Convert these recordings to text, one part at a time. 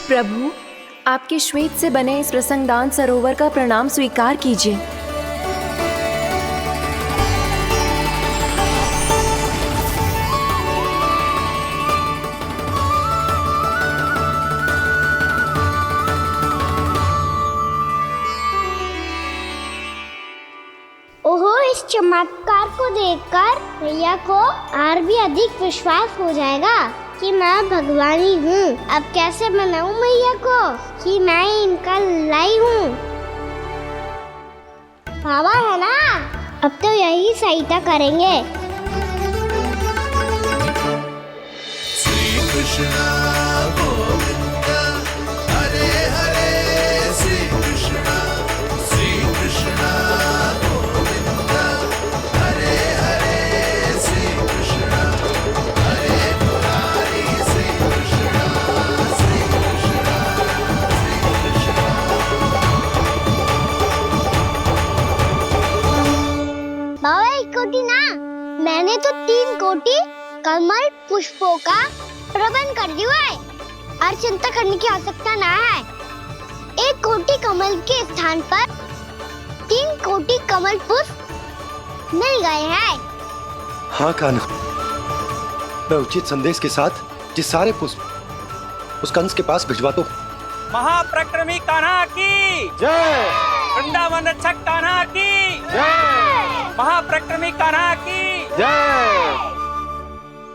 प्रभु, आपके श्वेत से बने इस प्रसंगदान सरोवर का प्रणाम स्वीकार कीजिए। ओहो, इस चमत्कार को देखकर मैया को और भी अधिक विश्वास हो जाएगा कि मैं भगवानी हूँ। अब कैसे मनाऊं मैया को कि मैं इनका लाई हूँ। बाबा है ना, अब तो यही सहायता करेंगे। श्री कृष्ण गोविंद हरे हरे, श्री कृष्ण गोविंद हरे हरे, श्री कृष्ण हरे मुरारी, श्री कृष्ण श्री कृष्ण श्री कृष्ण। बाबा, 1 कोटि ना, मैंने तो 3 कोटि कमल पुष्पों का प्रबंध कर दिया है और चिंता करने की आवश्यकता ना है। 1 कोटि कमल के स्थान पर 3 कोटि कमल पुष्प मिल गए हैं। हाँ कान्हा, मैं उचित संदेश के साथ ये सारे पुष्प उस कंस के पास भिजवाता हूँ। महाप्रक्रमी कान्हा की जय। वृंदावन रक्षक कान्हा की जय। महाप्रक्रमी कान्हा की जय।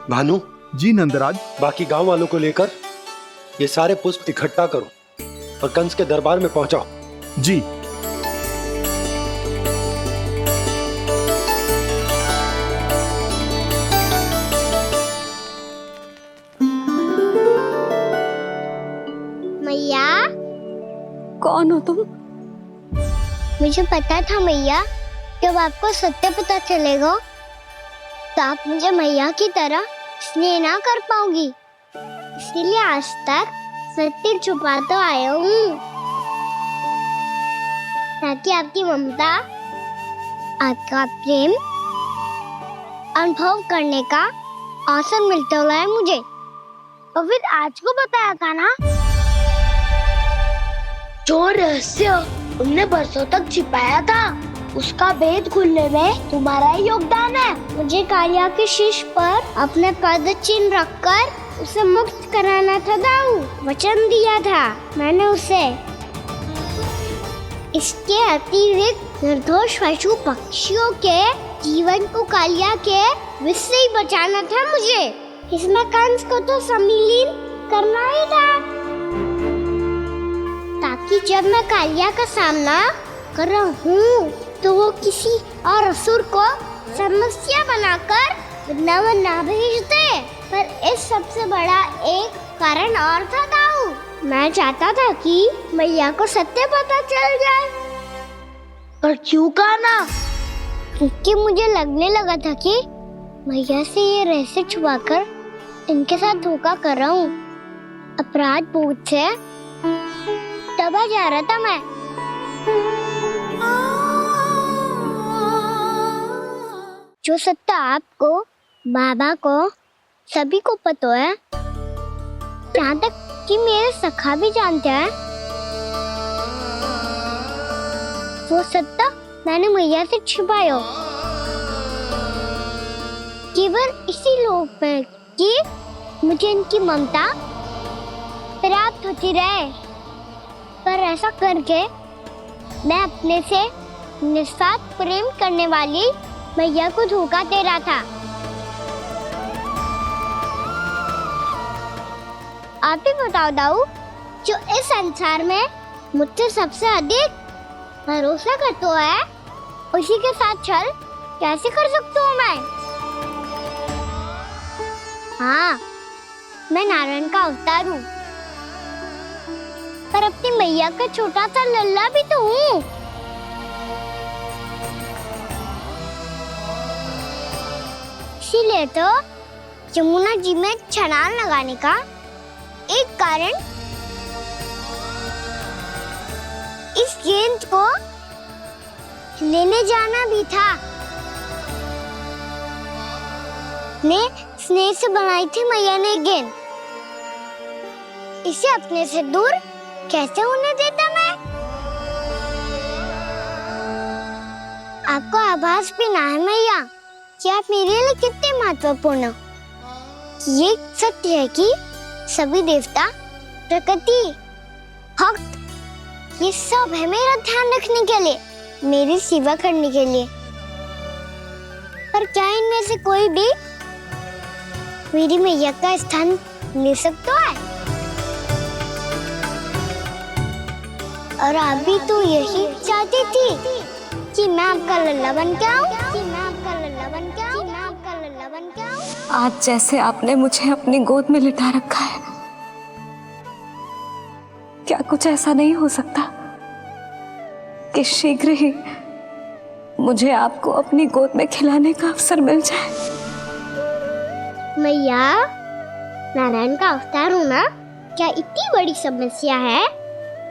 भानु जी नंदराज। बाकी गांव वालों को लेकर ये सारे पुष्प इकट्ठा करो और कंस के दरबार में पहुंचाओ। जी। मैया, कौन हो तुम? मुझे पता था मैया, जब आपको सत्य पता चलेगा तो आप मुझे मैया की तरह स्नेह ना कर पाओगी। इसीलिए आज तक सत्य छुपाता आया हूँ, ताकि आपकी ममता, आपका प्रेम अनुभव करने का अवसर मिलता रहा है मुझे। और फिर आज को बताया था ना, जो रहस्य तुमने बरसों तक छिपाया था, उसका भेद खुलने में तुम्हारा ही योगदान है। मुझे कालिया के शीश पर अपने पद चिन्ह रखकर उसे मुक्त कराना था दाऊ। वचन दिया था मैंने उसे। इसके अतिरिक्त निर्दोष पशु पक्षियों के जीवन को कालिया के विष से ही बचाना था मुझे। इसमें कंस को तो सम्मिलित करना ही था, ताकि जब मैं कालिया का सामना कर रहा हूँ तो वो किसी और असुर को समस्या बनाकर वृंदावन ना भेज दे। पर इस सबसे बड़ा एक कारण और था दाऊ। मैं चाहता था कि मैया को सत्य पता चल जाए। पर क्यों कान्हा? क्योंकि मुझे लगने लगा था कि मैया से ये रहस्य छुपाकर इनके साथ धोखा कर रहा हूँ। अपराध बोझ से दबा जा रहा था मैं। जो सत्य आपको, बाबा को, सभी को पता है, यहाँ तक कि मेरे सखा भी जानते हैं, वो सत्य मैंने मैया से छिपाया केवल इसी लोभ में कि मुझे इनकी ममता प्राप्त होती रहे। पर ऐसा करके मैं अपने से निस्वार्थ प्रेम करने वाली मैया को धोखा दे रहा था। आप ही बताओ दाऊ, जो इस संसार में मुझसे सबसे अधिक भरोसा करता है, उसी के साथ छल कैसे कर सकता हूँ मैं? हाँ, मैं नारायण का अवतार हूँ, पर अपनी मैया का छोटा सा लल्ला भी तो हूँ। इसीलिए तो यमुना जी में छलांग लगाने का एक कारण इस गेंद को लेने जाना भी था। स्नेह से बनाई थी मैया ने गेंद, इसे अपने से दूर कैसे होने देता मैं? आपको आभास भी ना है मैया कि आप मेरे लिए कितने महत्वपूर्ण हो। ये सत्य है कि सभी देवता, प्रकृति, भक्त, ये सब है मेरा ध्यान रखने के लिए, मेरी सेवा करने के लिए। पर क्या इनमें से कोई भी मेरी मैया का स्थान ले सकता है? और आप भी तो यही चाहती थी कि मैं आपका लल्ला बन के आऊं, कि मैं आपका लल्ला बन के आऊं, कि मैं आपका लल्ला बन के आऊं। आज जैसे आपने मुझे अपनी गोद में लिटा रखा है, क्या कुछ ऐसा नहीं हो सकता कि शीघ्र ही मुझे आपको अपनी गोद में खिलाने का अवसर मिल जाए? मैया, नारायण का अवतार होना क्या इतनी बड़ी समस्या है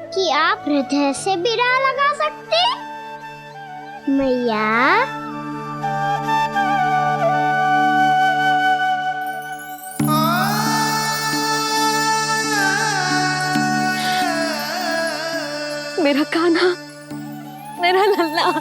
कि आप हृदय से भी राह लगा सकते? मैया, मेरा कान्हा, मेरा लल्ला।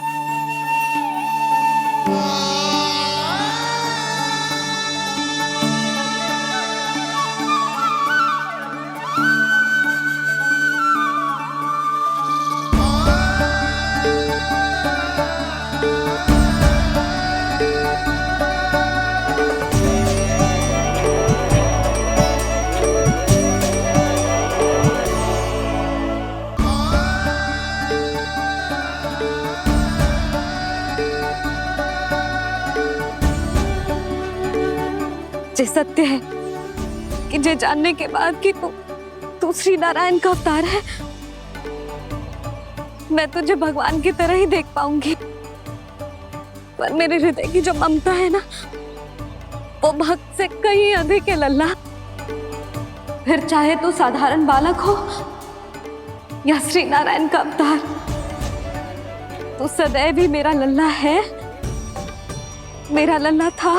ये सत्य है कि ये जानने के बाद कि तू श्री नारायण का अवतार है, मैं तुझे भगवान की तरह ही देख पाऊंगी। पर मेरे हृदय की जो ममता है ना, वो भक्त से कहीं अधिक है लल्ला। फिर चाहे तू साधारण बालक हो या श्री नारायण का अवतार, तू सदैव ही मेरा लल्ला है, मेरा लल्ला था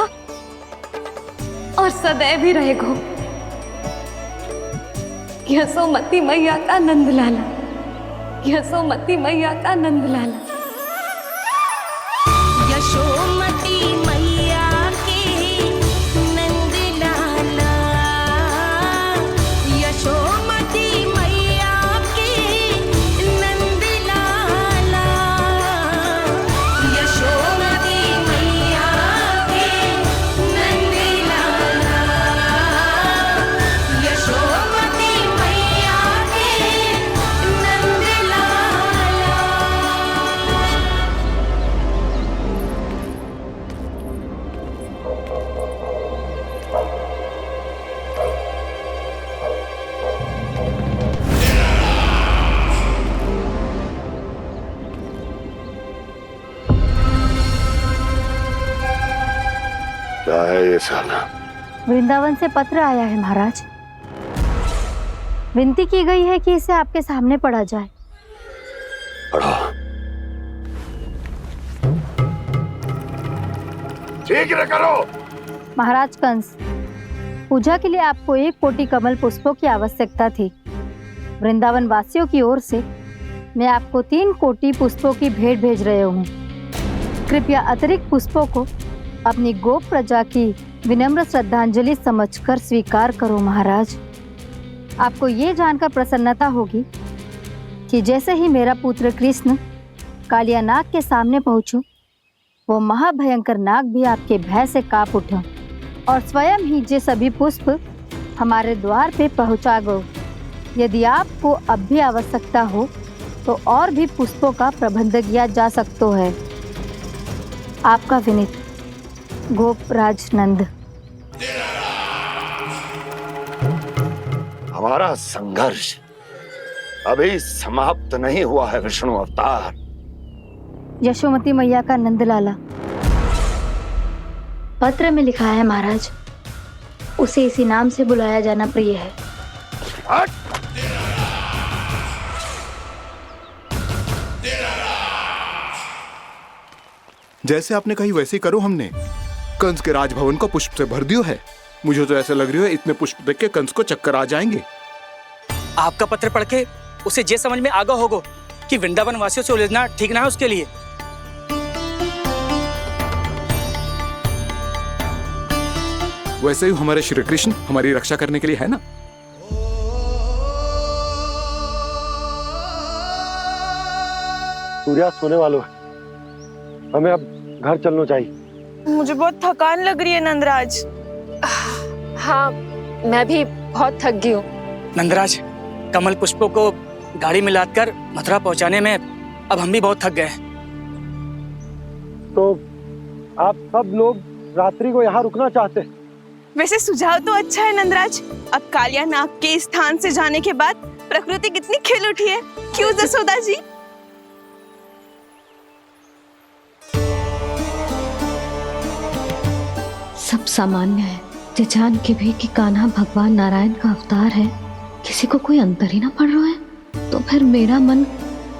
और सदैव ही रहेगा। यशोमती मैया का नंद लाला, यशोमती मैया का नंद लाला। यशोमती मैया के नंद लाला, यशोमती मैया के नंद लाला, यशोमती मैया के नंद लाला, यशोमती मैया के नंद लाला। क्या है ये साला? वृंदावन से पत्र आया है महाराज। विनती की गई है कि इसे आपके सामने पढ़ा जाए। पढ़ो। शीघ्र करो। महाराज कंस, पूजा के लिए आपको 1 कोटि कमल पुष्पों की आवश्यकता थी। वृंदावन वासियों की ओर से मैं आपको 3 कोटि पुष्पों की भेंट भेज रहे हूँ। कृपया अतिरिक्त पुष्पों को अपनी गोप प्रजा की विनम्र श्रद्धांजलि समझकर स्वीकार करो महाराज। आपको ये जानकर प्रसन्नता होगी कि जैसे ही मेरा पुत्र कृष्ण कालिया नाग के सामने पहुंचो, वो महाभयंकर नाग भी आपके भय से कांप उठा और स्वयं ही ये सभी पुष्प हमारे द्वार पे पहुंचा गो। यदि आपको अब भी आवश्यकता हो तो और भी पुष्पों का प्रबंध किया जा सकता है। आपका विनीत गोपराज नंद। हमारा संघर्ष अभी समाप्त नहीं हुआ है विष्णु अवतार। यशोमती मैया का नंदलाला। पत्र में लिखा है महाराज, उसे इसी नाम से बुलाया जाना प्रिय है। हट! जैसे आपने कही वैसे ही करो। हमने कंस के राजभवन को पुष्प से भर दियो है। मुझे तो ऐसा लग रही है इतने पुष्प देख के कंस को चक्कर आ जाएंगे। आपका पत्र पढ़ के उसे ये समझ में आगा होगा कि वृंदावन वासियों से उलझना ठीक ना है उसके लिए। वैसे ही हमारे श्री कृष्ण हमारी रक्षा करने के लिए है ना। सूर्यास्त होने वाला है, हमें अब घर चलना चाहिए। मुझे बहुत थकान लग रही है नंदराज। हाँ, मैं भी बहुत थक गई हूँ। नंदराज, कमल पुष्पों को गाड़ी में लादकर मथुरा पहुंचाने में अब हम भी बहुत थक गए। तो आप सब लोग रात्रि को यहाँ रुकना चाहते हैं? वैसे सुझाव तो अच्छा है नंदराज। अब कालिया नाग के इस स्थान से जाने के बाद प्रकृति कितनी खिल उठी है, क्यों जसोदा जी? सब सामान्य है, ये जान के भी कि कान्हा भगवान नारायण का अवतार है, किसी को कोई अंतर ही ना पड़ रहा है। तो फिर मेरा मन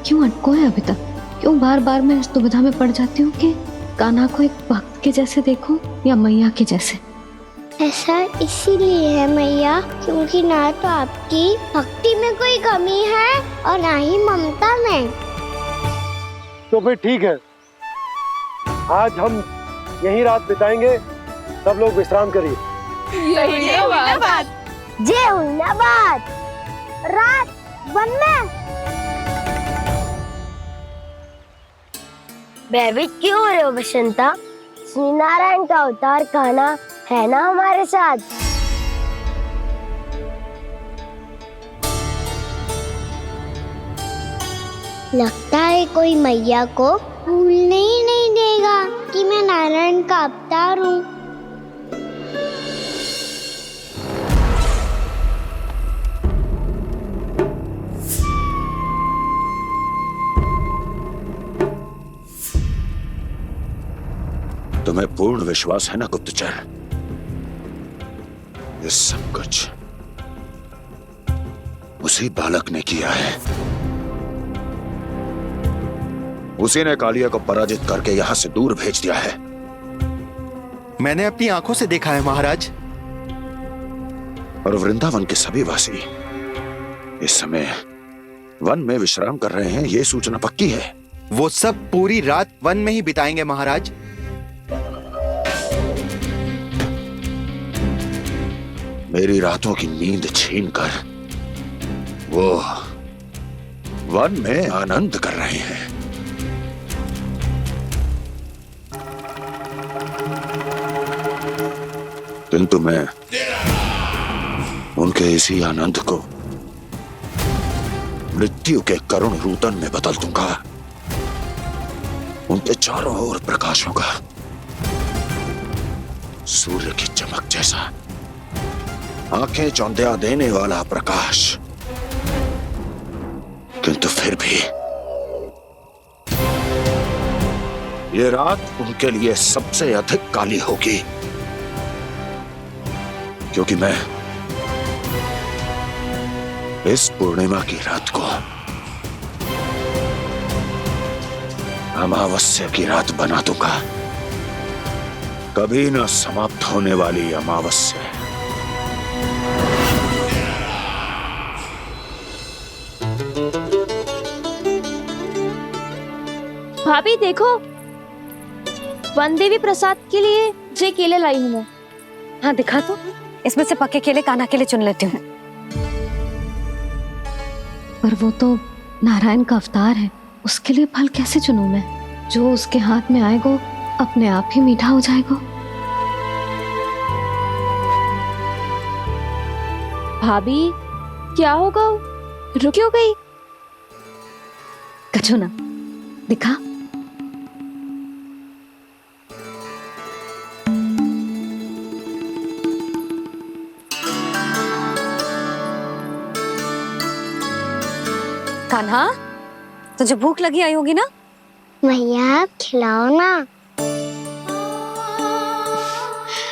क्यों अटको है अभी तक? क्यों बार बार मैं इस दुविधा में पड़ जाती हूँ कि कान्हा को एक भक्त के जैसे देखूं या मैया के जैसे? ऐसा इसीलिए है मैया क्योंकि ना तो आपकी भक्ति में कोई कमी है और ना ही ममता में। तो फिर ठीक है, आज हम यहीं रात बिताएंगे। सब लोग विश्राम करिए। जय हुइनाबाद। जय हुइनाबाद। रात वन में भयभीत क्यों हो रहे हो बसंता? श्री नारायण का अवतार कान्हा है ना हमारे साथ। लगता है कोई मैया को भूलने ही नहीं देगा कि मैं नारायण का अवतार हूँ। तुम्हें पूर्ण विश्वास है ना गुप्तचर? ये सब कुछ उसी बालक ने किया है। उसी ने कालिया को पराजित करके यहां से दूर भेज दिया है। मैंने अपनी आंखों से देखा है महाराज। और वृंदावन के सभी वासी इस समय वन में विश्राम कर रहे हैं, ये सूचना पक्की है। वो सब पूरी रात वन में ही बिताएंगे महाराज। मेरी रातों की नींद छीनकर वो वन में आनंद कर रहे हैं। किंतु मैं उनके इसी आनंद को मृत्यु के करुण रूदन में बदल दूंगा। उनके चारों ओर प्रकाश होगा, सूर्य की चमक जैसा, आंखें चौंधिया देने वाला प्रकाश। किंतु फिर भी ये रात उनके लिए सबसे अधिक काली होगी, क्योंकि मैं इस पूर्णिमा की रात को अमावस्या की रात बना दूंगा। कभी न समाप्त होने वाली अमावस्या। भाभी देखो, वन देवी प्रसाद के लिए ये केले लाई हूँ मैं। हाँ दिखा तो, इसमें से पक्के केले कान्हा के लिए चुन लेती हूँ। पर वो तो नारायण का अवतार है, उसके लिए फल कैसे चुनूं मैं? जो उसके हाथ में आएगा अपने आप ही मीठा हो जाएगा। भाभी क्या होगा? रुक क्यों गई? कछू ना दिखा। कान्हा, तुझे भूख लगी आई होगी ना? मैया आप खिलाओ ना।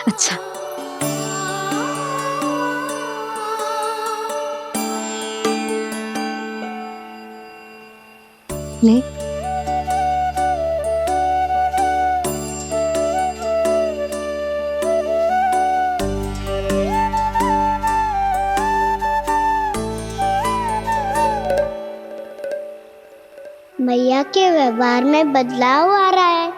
अच्छा, ले। मैया के व्यवहार में बदलाव आ रहा है।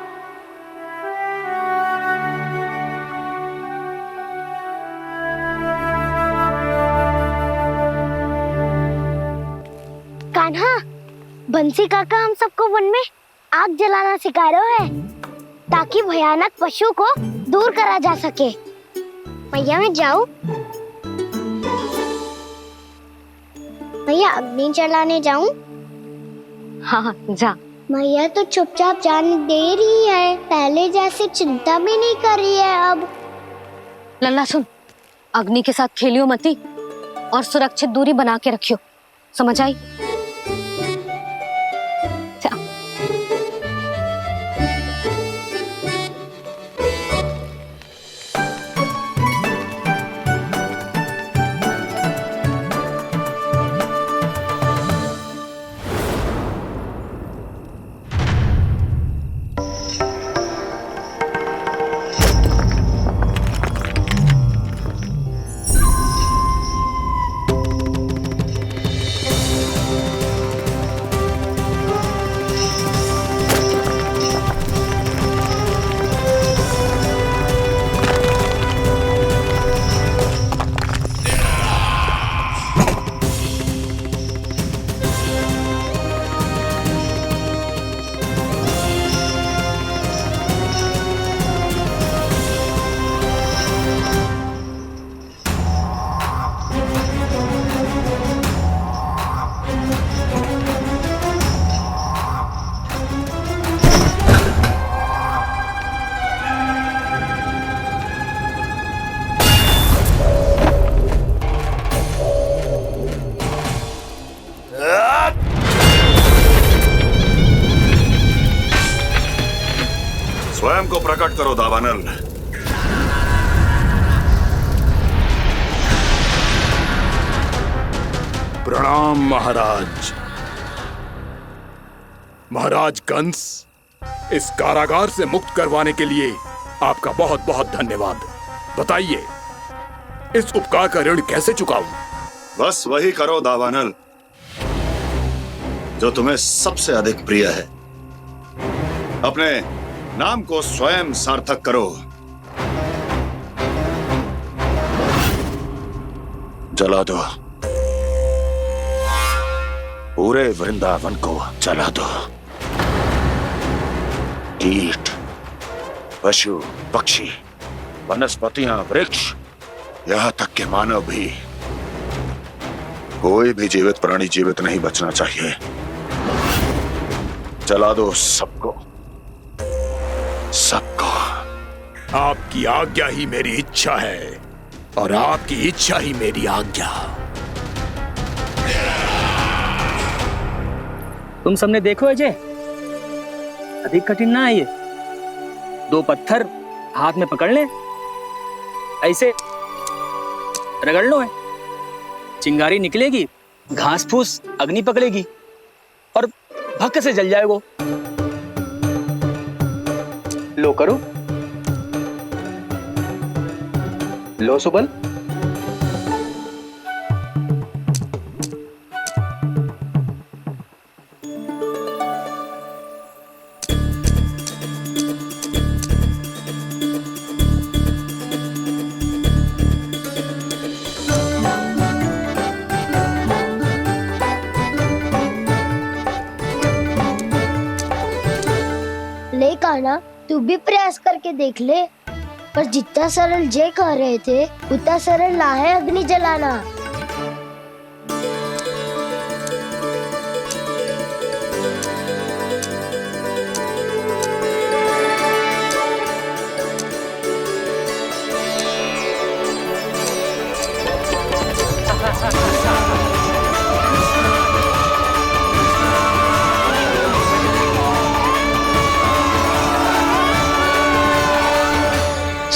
कान्हा, बंसी काका हम सबको वन में आग जलाना सिखा रहा है ताकि भयानक पशु को दूर करा जा सके। मैया मैं जाऊं? मैया अग्नि जलाने जाऊं? हाँ जा। मैया तो चुपचाप जाने दे रही है, पहले जैसे चिंता भी नहीं कर रही है अब। लल्ला सुन, अग्नि के साथ खेलियो मती और सुरक्षित दूरी बना के रखियो, समझ आई? जा। स्वयं को प्रकट करो दावानल। प्रणाम महाराज। महाराज कंस, इस कारागार से मुक्त करवाने के लिए आपका बहुत बहुत धन्यवाद। बताइए, इस उपकार का ऋण कैसे चुकाऊं? बस वही करो दावानल जो तुम्हें सबसे अधिक प्रिय है। अपने नाम को स्वयं सार्थक करो। जला दो, पूरे वृंदावन को जला दो। कीट, पशु, पक्षी, वनस्पतियां, वृक्ष, यहां तक के मानव भी, कोई भी जीवित प्राणी जीवित नहीं बचना चाहिए। जला दो सबको, सबको। आपकी आज्ञा ही मेरी इच्छा है और आपकी इच्छा ही मेरी आज्ञा। तुम सबने देखो अजय, अधिक कठिन ना है ये। 2 पत्थर हाथ में पकड़ ले, ऐसे रगड़ लो है, चिंगारी निकलेगी, घास फूस अग्नि पकड़ेगी और भक्क से जल जाएगा। लो करो, लो सुबल। ले कान्हा, तू भी प्रयास करके देख ले। पर जितना सरल जे कह रहे थे उतना सरल ना है अग्नि जलाना।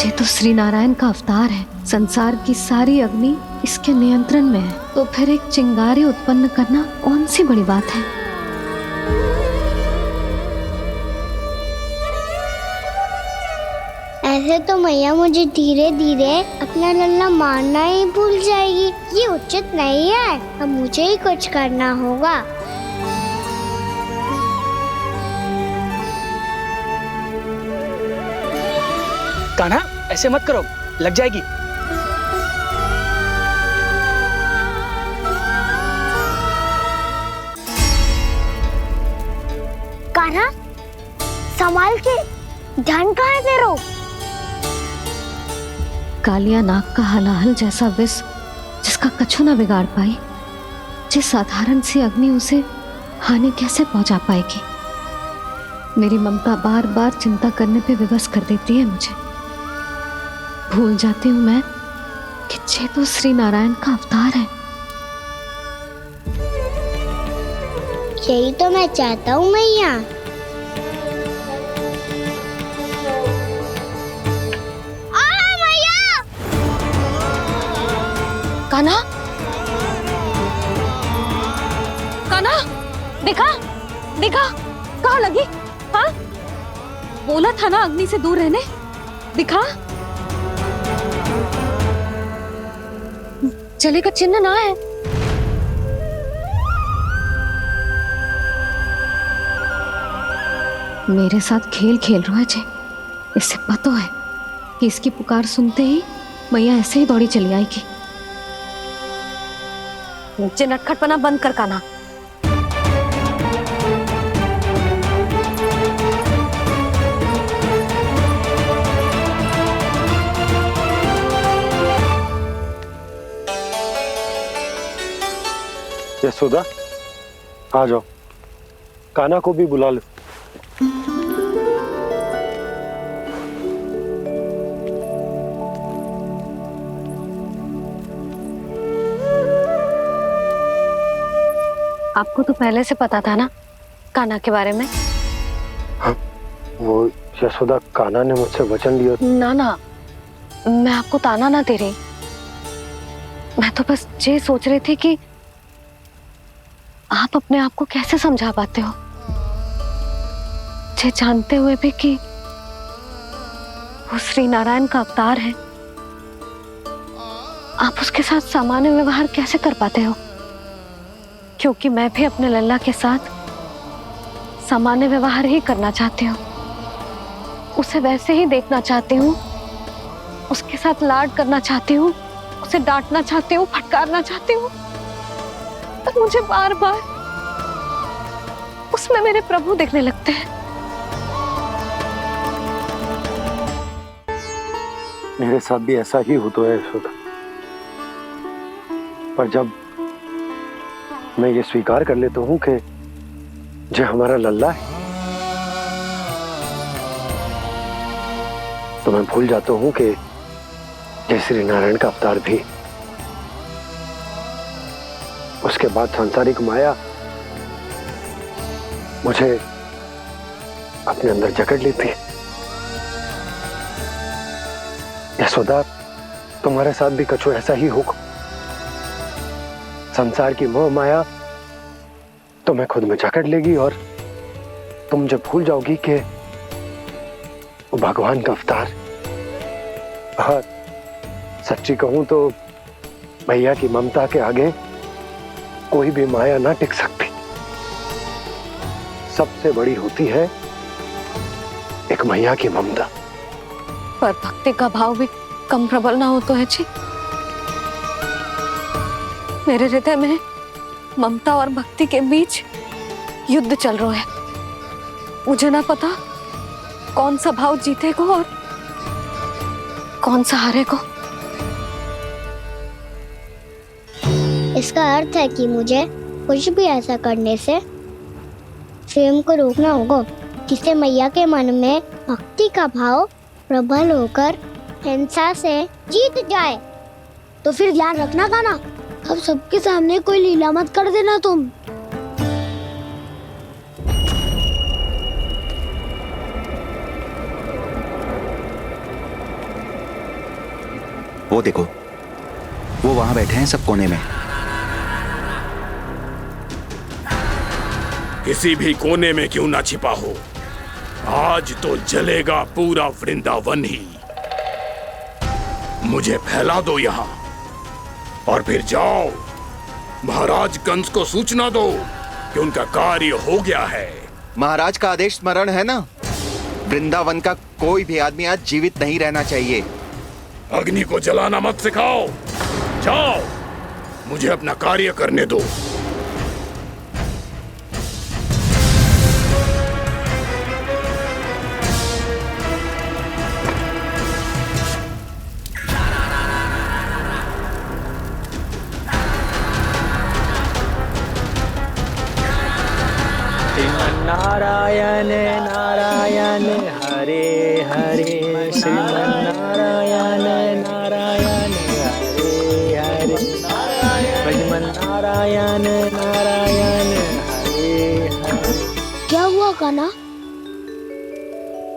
ये तो श्री नारायण का अवतार है। संसार की सारी अग्नि इसके नियंत्रण में है, तो फिर एक चिंगारी उत्पन्न करना कौन सी बड़ी बात है। ऐसे तो मैया मुझे धीरे धीरे अपना लल्ला मारना ही भूल जाएगी। ये उचित नहीं है, अब मुझे ही कुछ करना होगा। कान्हा ऐसे मत करो, लग जाएगी। कान्हा संभाल के, ध्यान कहाँ है तेरो? कालिया नाग का हलाहल जैसा विष जिसका कछु ना बिगाड़ पाई, जिस साधारण सी अग्नि उसे हानि कैसे पहुंचा पाएगी। मेरी ममता बार बार चिंता करने पे विवश कर देती है मुझे। भूल जाती हूँ मैं कि ये तो श्री नारायण का अवतार है। यही तो मैं चाहता हूँ मैया। कान्हा, कान्हा, देखा देखा, कहाँ लगी? हाँ, बोला था ना अग्नि से दूर रहने। दिखा, जले का चिन्ह ना है। मेरे साथ खेल खेल रहा है जे। इससे पता है कि इसकी पुकार सुनते ही मैया ऐसे ही दौड़ी चली आएगी। नीचे नटखटपना बंद कर कान्हा। यशोदा, आ जाओ, कान्हा को भी बुला लो। आपको तो पहले से पता था ना कान्हा के बारे में? हाँ, वो यशोदा, कान्हा ने मुझसे वचन लिया। ना ना, मैं आपको ताना ना दे रही। मैं तो बस ये सोच रही थी कि आप अपने आप को कैसे समझा पाते हो, ये जानते हुए भी कि वो श्री नारायण का अवतार है। आप उसके साथ सामान्य व्यवहार कैसे कर पाते हो? क्योंकि मैं भी अपने लल्ला के साथ सामान्य व्यवहार ही करना चाहती हूँ। उसे वैसे ही देखना चाहती हूँ, उसके साथ लाड करना चाहती हूँ, उसे डांटना चाहती हूँ, फटकारना चाहती हूँ। पर मुझे बार बार उसमें मेरे प्रभु दिखने लगते हैं। मेरे साथ भी ऐसा ही होता है यशोदा। पर जब मैं ये स्वीकार कर लेता हूँ कि जो हमारा लल्ला है, तो मैं भूल जाता हूँ कि जय श्री नारायण का अवतार भी। उसके बाद सांसारिक माया मुझे अपने अंदर जकड़ लेती है। यशोदा, तुम्हारे साथ भी कछु ऐसा ही होगा। संसार की मोह माया तुम्हें खुद में जकड़ लेगी और तुम जब भूल जाओगी कि वो भगवान का अवतार। और सच्ची कहूं तो भैया की ममता के आगे कोई भी माया ना टिक सकती। सबसे बड़ी होती है एक मैया की ममता। पर भक्ति का भाव भी कम प्रबल ना हो तो है जी। मेरे हृदय में ममता और भक्ति के बीच युद्ध चल रहा है। मुझे ना पता कौन सा भाव जीतेगा और कौन सा हारेगा। इसका अर्थ है कि मुझे कुछ भी ऐसा करने से स्वयं को रोकना होगा जिससे मैया के मन में भक्ति का भाव प्रबल होकर हिंसा से जीत जाए। तो फिर ध्यान रखना कान्हा, अब सबके सामने कोई लीला मत कर देना तुम। वो देखो, वो वहां बैठे हैं सब कोने में। किसी भी कोने में क्यों ना छिपा हो, आज तो जलेगा पूरा वृंदावन ही। मुझे फैला दो यहाँ और फिर जाओ महाराज कंस को सूचना दो कि उनका कार्य हो गया है। महाराज का आदेश स्मरण है ना? वृंदावन का कोई भी आदमी आज जीवित नहीं रहना चाहिए। अग्नि को जलाना मत सिखाओ। जाओ, मुझे अपना कार्य करने दो। नारायण नारायण हरे हरे, श्रीमन्नारायण नारायण हरे हरे, भजमन नारायण नारायण हरे हरे। क्या हुआ कान्हा?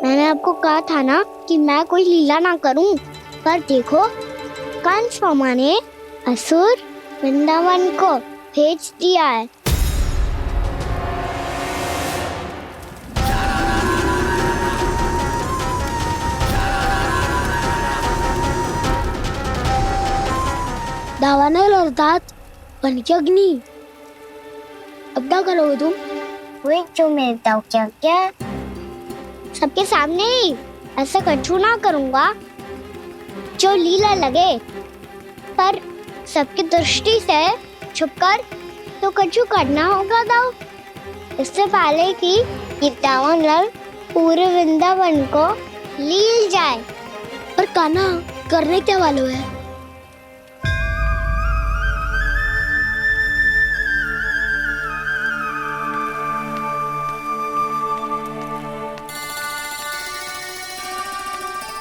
मैंने आपको कहा था ना कि मैं कोई लीला ना करूं, पर देखो कंस मामा ने असुर वृंदावन को भेज दिया है। दावानल अर्थात बन की अग्नि। अब क्या करोगे तुम? वही जो मेरे ताऊ क्या सबके सामने ही ऐसा कछु ना करूंगा जो लीला लगे, पर सबकी दृष्टि से छुपकर तो कछु करना होगा दाऊ। इससे पहले कि ये दावानल पूरे वृंदावन को लील जाए। पर कान्हा करने क्या वालों है?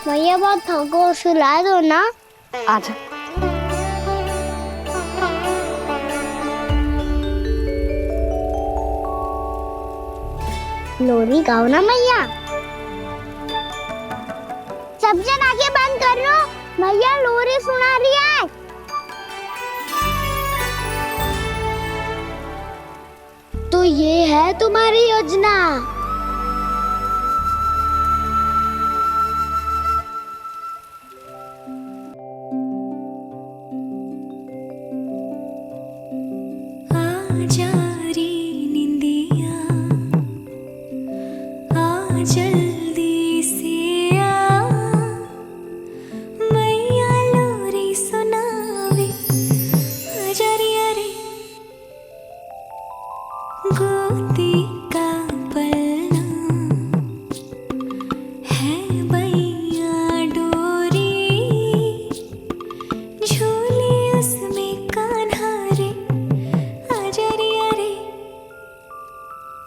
भैया बहुत थको, सुला दो ना। आजा। लोरी गाओ ना मैया। सब जन आंखें बंद कर लो, मैया लोरी सुना रही है। तो ये है तुम्हारी योजना। आजा रे निंदिया, आ जल्दी से आ, मैया लोरी सुनावे। आजा रे गोदी का पलना है बैया डोरी, झूले उसमें कान्हा रे।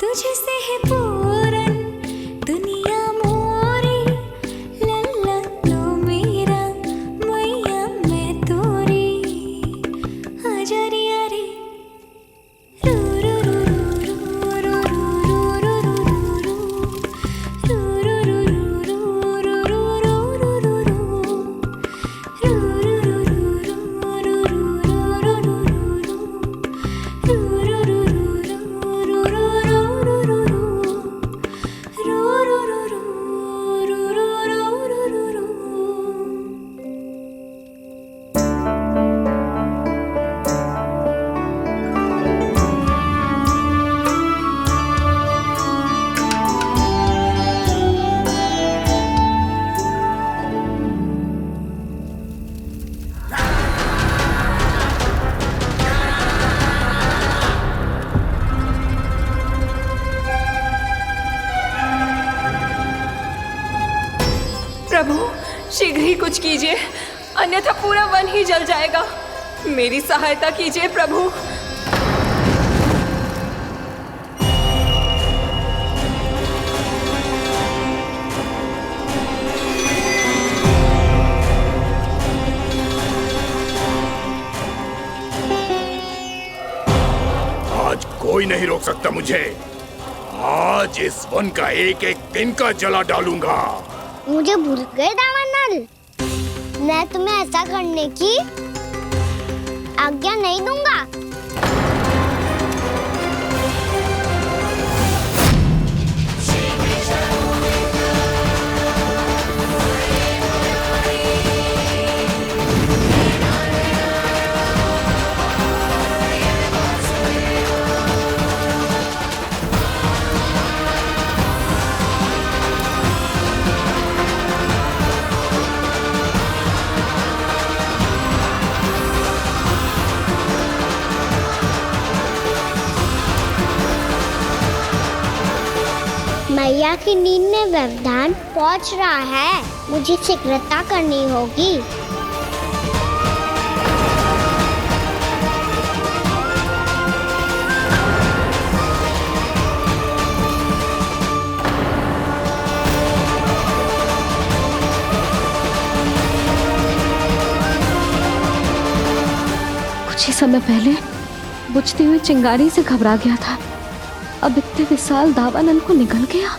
तुझसे है पूरन दुनिया मोरी, लल्ला लो मेरा मैया मैं तोरी। आजा रे रू रू रू रू रू रू प्रभु शीघ्र ही कुछ कीजिए, अन्यथा पूरा वन ही जल जाएगा। मेरी सहायता कीजिए प्रभु। आज कोई नहीं रोक सकता मुझे। आज इस वन का एक एक दिन का जला डालूंगा। मुझे भूल गए दावानल, मैं तुम्हें ऐसा करने की आज्ञा नहीं दूंगा। मैया की नींद में व्यवधान पहुंच रहा है, मुझे शीघ्रता करनी होगी। कुछ ही समय पहले बुझती हुई चिंगारी से घबरा गया था, अब इतने विशाल दावानल को निकल गया।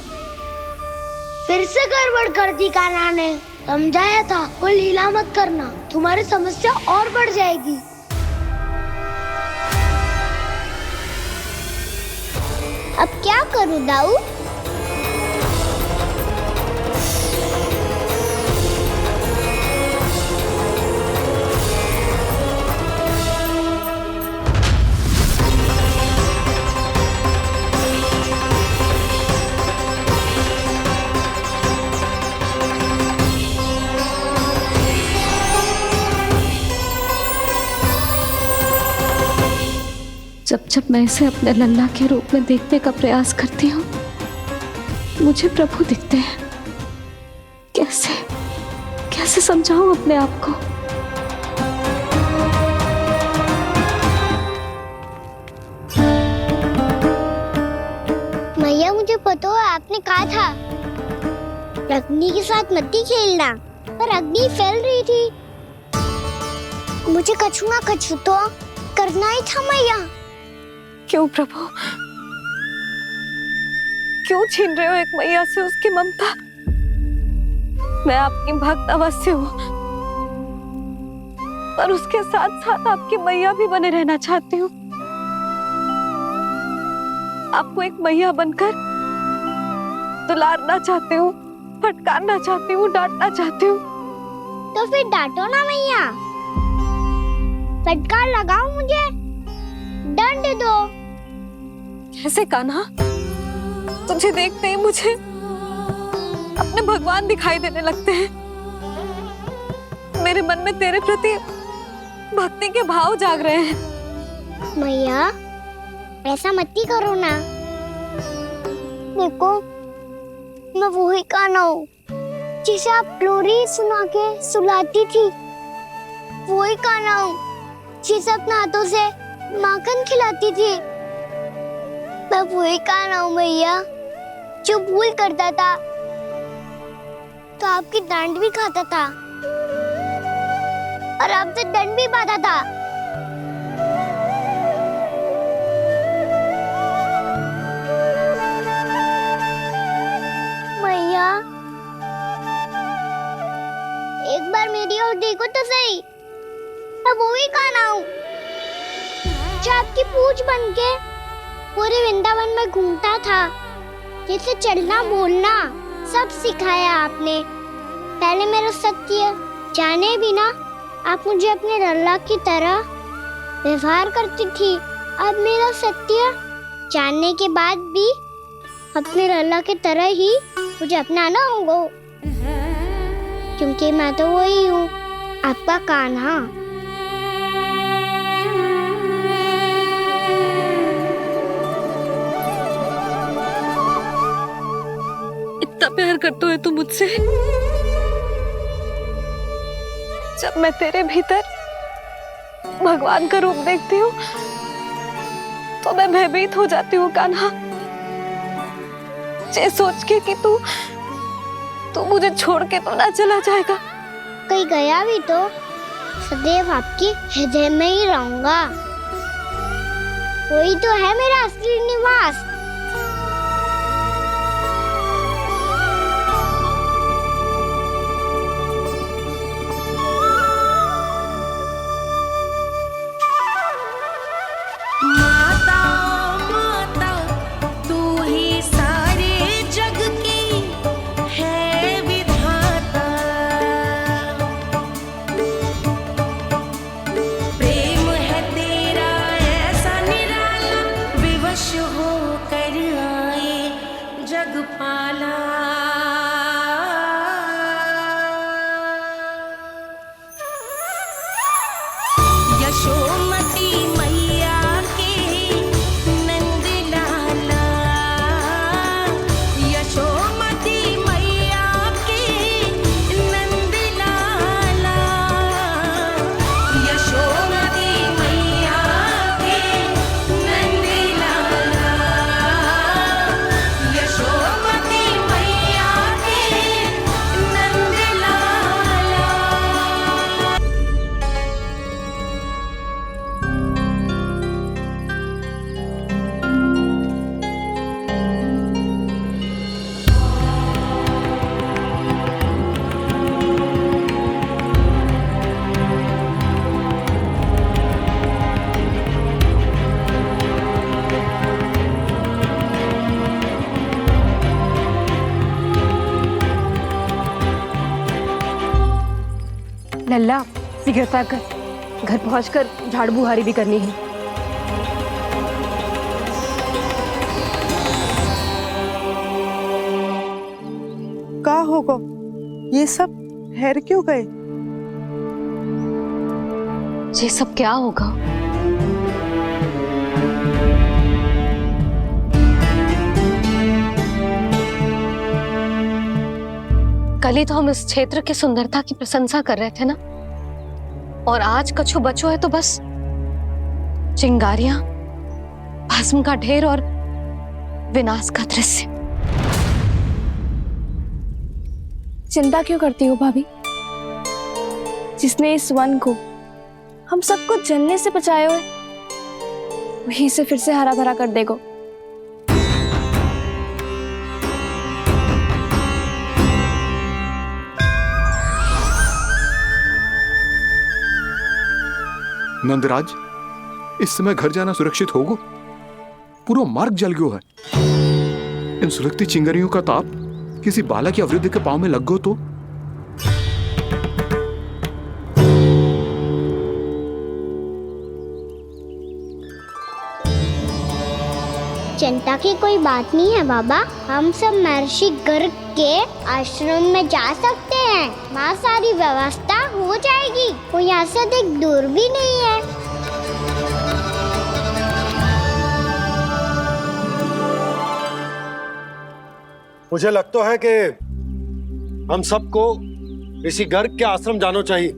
फिर से गड़बड़ कर दी कान्हा ने। समझाया था कोई लीला मत करना, तुम्हारी समस्या और बढ़ जाएगी। अब क्या करूं दाऊ? जब जब मैं इसे अपने लल्ला के रूप में देखने का प्रयास करती हूँ, मुझे प्रभु दिखते हैं। कैसे कैसे समझाऊं अपने आप को? मैया मुझे पता है आपने कहा था अग्नि के साथ मत ही खेलना, पर अग्नि फैल रही थी। मुझे कछु ना कछु तो करना ही था मैया। क्यों प्रभु, क्यों छीन रहे हो एक मैया से उसकी ममता? मैं आपकी भक्त अवश्य हूँ, पर उसके साथ साथ आपकी मैया भी बने रहना चाहती हूँ। आपको एक मैया बनकर दुलारना चाहती हूँ, फटकारना चाहती हूँ, डांटना चाहती हूँ। तो फिर डांटो ना मैया, फटकार लगाओ, मुझे दंड दो। कैसे कान्हा? तुझे देखते ही मुझे अपने भगवान दिखाई देने लगते हैं। मेरे मन में तेरे प्रति भक्ति के भाव जाग रहे हैं। मैया ऐसा मत ही करो ना। देखो मैं वही कान्हा हूँ जिसे आप लोरी सुना के सुलाती थी। वही कान्हा हूँ जिसे अपने हाथों से माखन खिलाती थी। मैं वही कान्हा हूँ मैया जो भूल करता था तो आपकी डांट भी खाता था और आपसे दंड भी पाता था। मैया एक बार मेरी ओर देखो तो सही। मैं वही कान्हा हूँ जो आपकी पूछ बनके पूरे वृंदावन में घूमता था। जैसे चलना बोलना सब सिखाया आपने। पहले मेरा सत्य जाने बिना आप मुझे अपने लल्ला की तरह व्यवहार करती थी। अब मेरा सत्य जानने के बाद भी अपने लल्ला की तरह ही मुझे अपनाना होगा, क्योंकि मैं तो वही हूँ, आपका कान्हा। इतना प्यार करते हो तुम मुझसे? जब मैं तेरे भीतर भगवान का रूप देखती हूँ तो मैं भयभीत हो जाती हूँ कान्हा। ये सोच के कि तू मुझे छोड़ के तो ना चला जाएगा। कहीं गया भी तो सदैव आपके हृदय में ही रहूंगा। वही तो है मेरा असली निवास। हो लल्ला शीघ्रता कर, घर पहुंचकर झाड़ बुहारी भी करनी है। का होगा? ये सब ठहर क्यों गए? ये सब क्या होगा? कल ही तो हम इस क्षेत्र की सुंदरता की प्रशंसा कर रहे थे ना, और आज कछु बचो है तो बस चिंगारियां, भस्म का ढेर और विनाश का दृश्य। चिंता क्यों करती हो भाभी? जिसने इस वन को, हम सबको जलने से बचाए हुए, वही इसे फिर से हरा भरा कर देगा। नंदराज, इस समय घर जाना सुरक्षित होगा? पूरा मार्ग जल गयो है। इन सुलगती चिंगारियों का ताप किसी बालक या वृद्ध के पांव में लग गयो तो? चिंता की कोई बात नहीं है बाबा, हम सब महर्षि गर्ग के आश्रम में जा सकते हैं। वहाँ सारी व्यवस्था हो जाएगी, वो यहाँ से अधिक दूर भी नहीं है। मुझे लगता है कि हम सबको ऋषि गर्ग के आश्रम जाना चाहिए।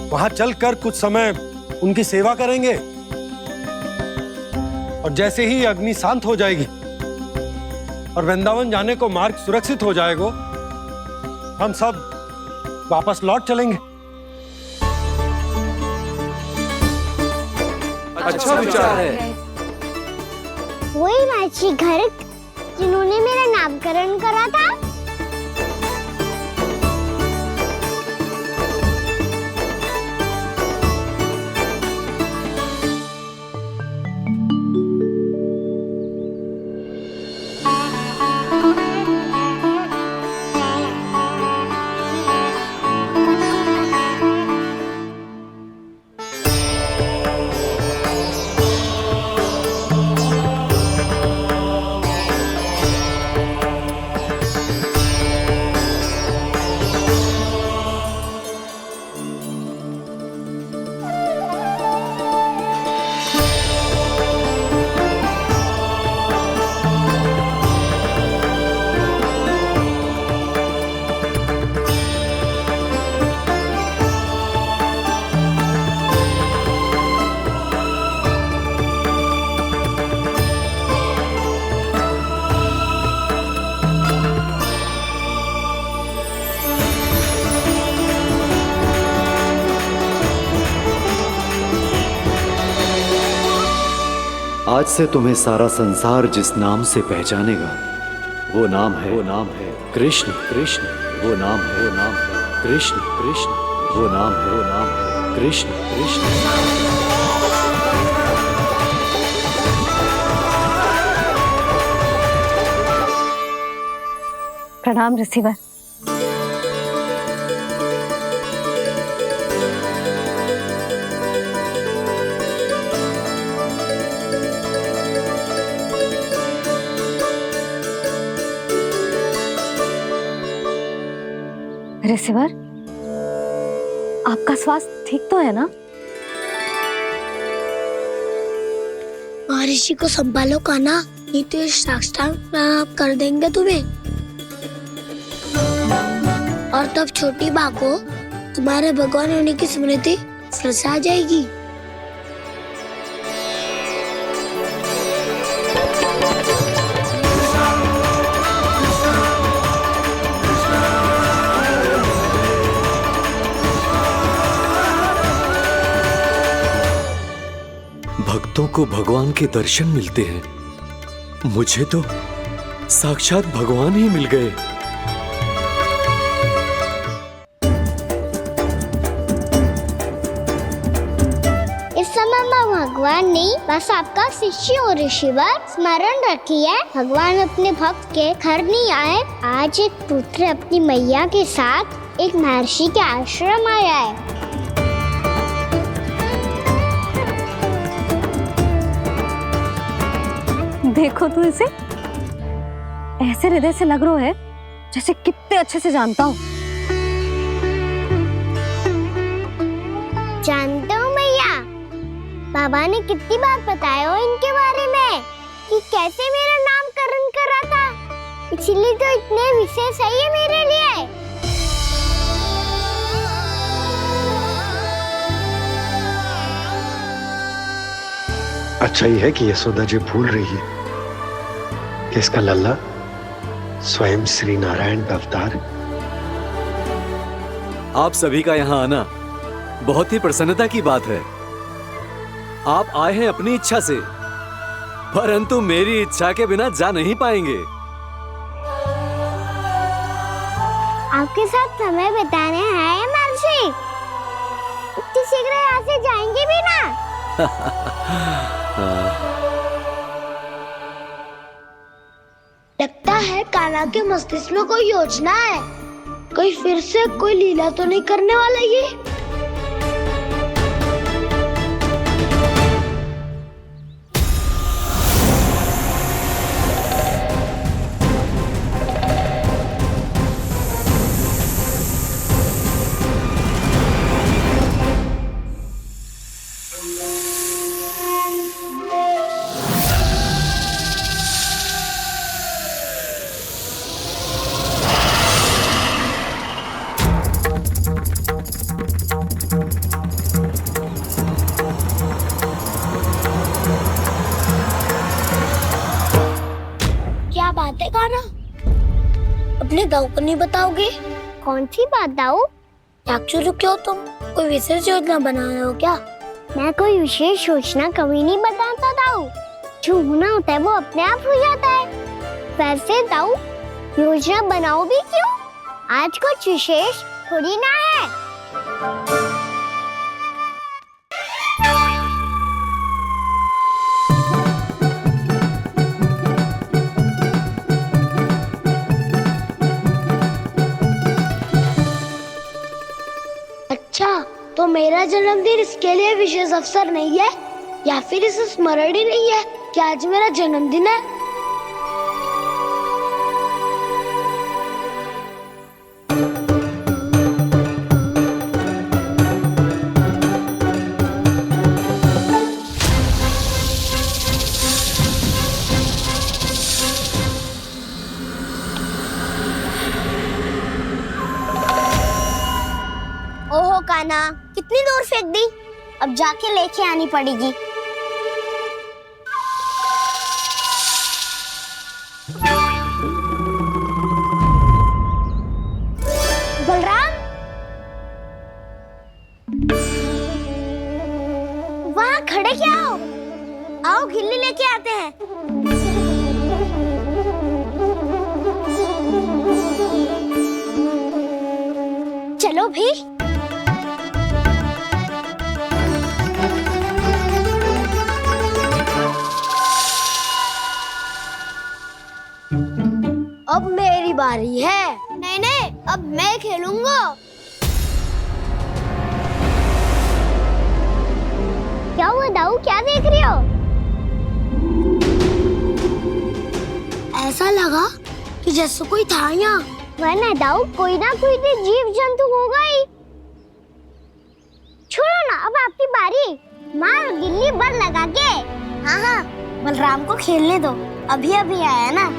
वहां चलकर कुछ समय उनकी सेवा करेंगे, और जैसे ही अग्नि शांत हो जाएगी और वृंदावन जाने को मार्ग सुरक्षित हो जाएगा, हम सब वापस लौट चलेंगे। अच्छा विचार है। वही महर्षि गर्ग जिन्होंने मेरा नामकरण करा था। आज से तुम्हें सारा संसार जिस नाम से पहचानेगा, वो नाम है कृष्ण। कृष्ण वो नाम है कृष्ण। कृष्ण वो नाम है कृष्ण। कृष्ण। प्रणाम ऋषिवर। ऋषिवर, आपका स्वास्थ्य ठीक तो है ना? महर्षि को संभालो कान्हा, नहीं तो ये साष्टांग प्रणाम कर देंगे तुम्हें। और तब छोटी बा को तुम्हारे भगवान होने की स्मृति फिर से आ जाएगी। भक्तों को भगवान के दर्शन मिलते हैं, मुझे तो साक्षात भगवान ही मिल गए। इस समय मैं भगवान नहीं, बस आपका शिष्य हूँ ऋषिवर। स्मरण रखिए, भगवान अपने भक्त के घर नहीं आए। आज एक पुत्र अपनी मैया के साथ एक महर्षि के आश्रम आया है। देखो तू इसे, ऐसे हृदय से लग रहा है जैसे कितने अच्छे से जानता हूँ। जानते हो भैया, बाबा ने कितनी बार बताया हो इनके बारे में कि कैसे मेरा नामकरण करा था, इसीलिए तो इतने विशेष है ये मेरे लिए। अच्छा ही है कि यशोदा जी भूल रही है कि इसका लल्ला स्वयं श्री नारायण का अवतार। आप सभी का यहाँ आना बहुत ही प्रसन्नता की बात है। आप आए हैं अपनी इच्छा से, परंतु मेरी इच्छा के बिना जा नहीं पाएंगे। आपके साथ समय बिताने आए महर्षि, इतनी शीघ्र यहाँ से जाएंगे भी ना? लगता है कान्हा के मस्तिष्क में कोई योजना है, कोई फिर से कोई लीला तो नहीं करने वाला ये। क्या बात है कान्हा, अपने दाऊ को नहीं बताओगे? कौन सी बात दाऊ? याक्षु क्यों, तुम कोई विशेष योजना बना रहे हो क्या? मैं कोई विशेष योजना कभी नहीं बताता दाऊ, जो होना होता है वो अपने आप हो जाता है। वैसे दाऊ योजना बनाओ भी क्यों, आज कुछ विशेष थोड़ी ना है। तो मेरा जन्मदिन इसके लिए विशेष अवसर नहीं है, या फिर इसे स्मरण ही नहीं है कि आज मेरा जन्मदिन है? ओहो कान्हा, कितनी दूर फेंक दी, अब जाके लेके आनी पड़ेगी। बलराम, वहाँ खड़े क्या हो? आओ गिल्ली लेके आते हैं। चलो भी। अब मेरी बारी है। नहीं नहीं, अब मैं खेलूंगा। क्या हुआ दाऊ, क्या देख रही हो? ऐसा लगा कि जैसे कोई था यहाँ। वरना दाऊ कोई ना कोई तो जीव जंतु होगा ही। छोड़ो ना, अब आपकी बारी। मार गिल्ली बर लगा के। हाँ हाँ, बलराम को खेलने दो, अभी अभी आया ना।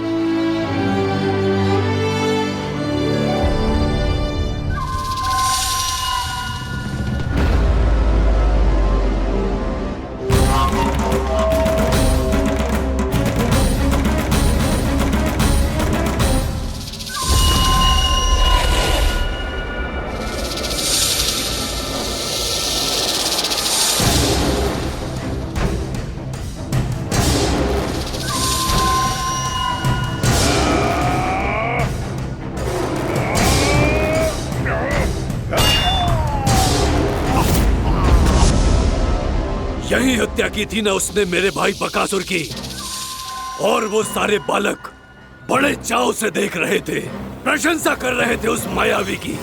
यही हत्या की थी ना उसने मेरे भाई बकासुर की, और वो सारे बालक बड़े चाव से देख रहे थे, प्रशंसा कर रहे थे उस मायावी की।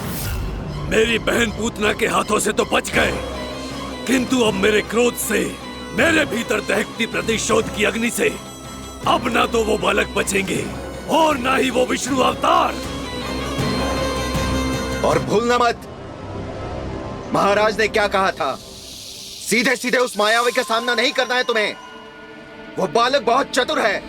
मेरी बहन पूतना के हाथों से तो बच गए, किंतु अब मेरे क्रोध से, मेरे भीतर दहकती प्रतिशोध की अग्नि से अब ना तो वो बालक बचेंगे और ना ही वो विष्णु अवतार। और भूलना मत, महाराज ने क्या कहा था, सीधे सीधे उस मायावी का सामना नहीं करना है तुम्हें। वो बालक बहुत चतुर है।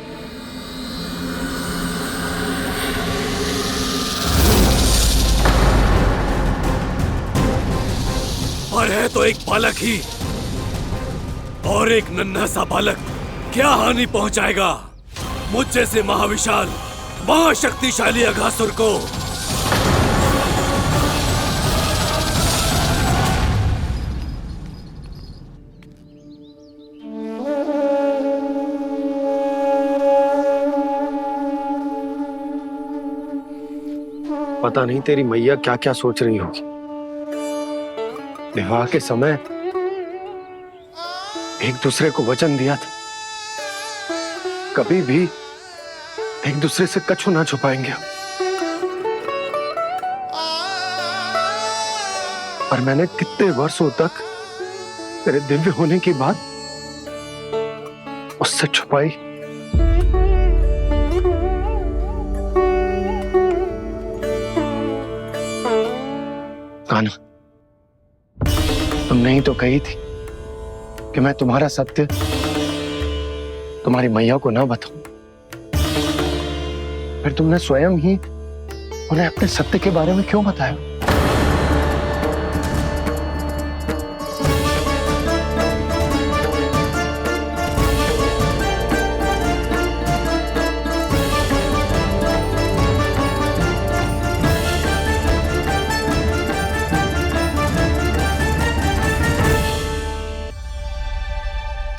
पर है तो एक बालक ही, और एक नन्हा सा बालक क्या हानि पहुंचाएगा मुझ जैसे महाविशाल महाशक्तिशाली अघासुर को। पता नहीं तेरी मैया क्या क्या सोच रही होगी। विवाह के समय एक दूसरे को वचन दिया था, कभी भी एक दूसरे से कछु ना छुपाएंगे। पर मैंने कितने वर्षों तक तेरे दिव्य होने की बात उससे छुपाई। कान्हा, तुमने ही तो कही थी कि मैं तुम्हारा सत्य तुम्हारी मैया को ना बताऊं। फिर तुमने स्वयं ही उन्हें अपने सत्य के बारे में क्यों बताया?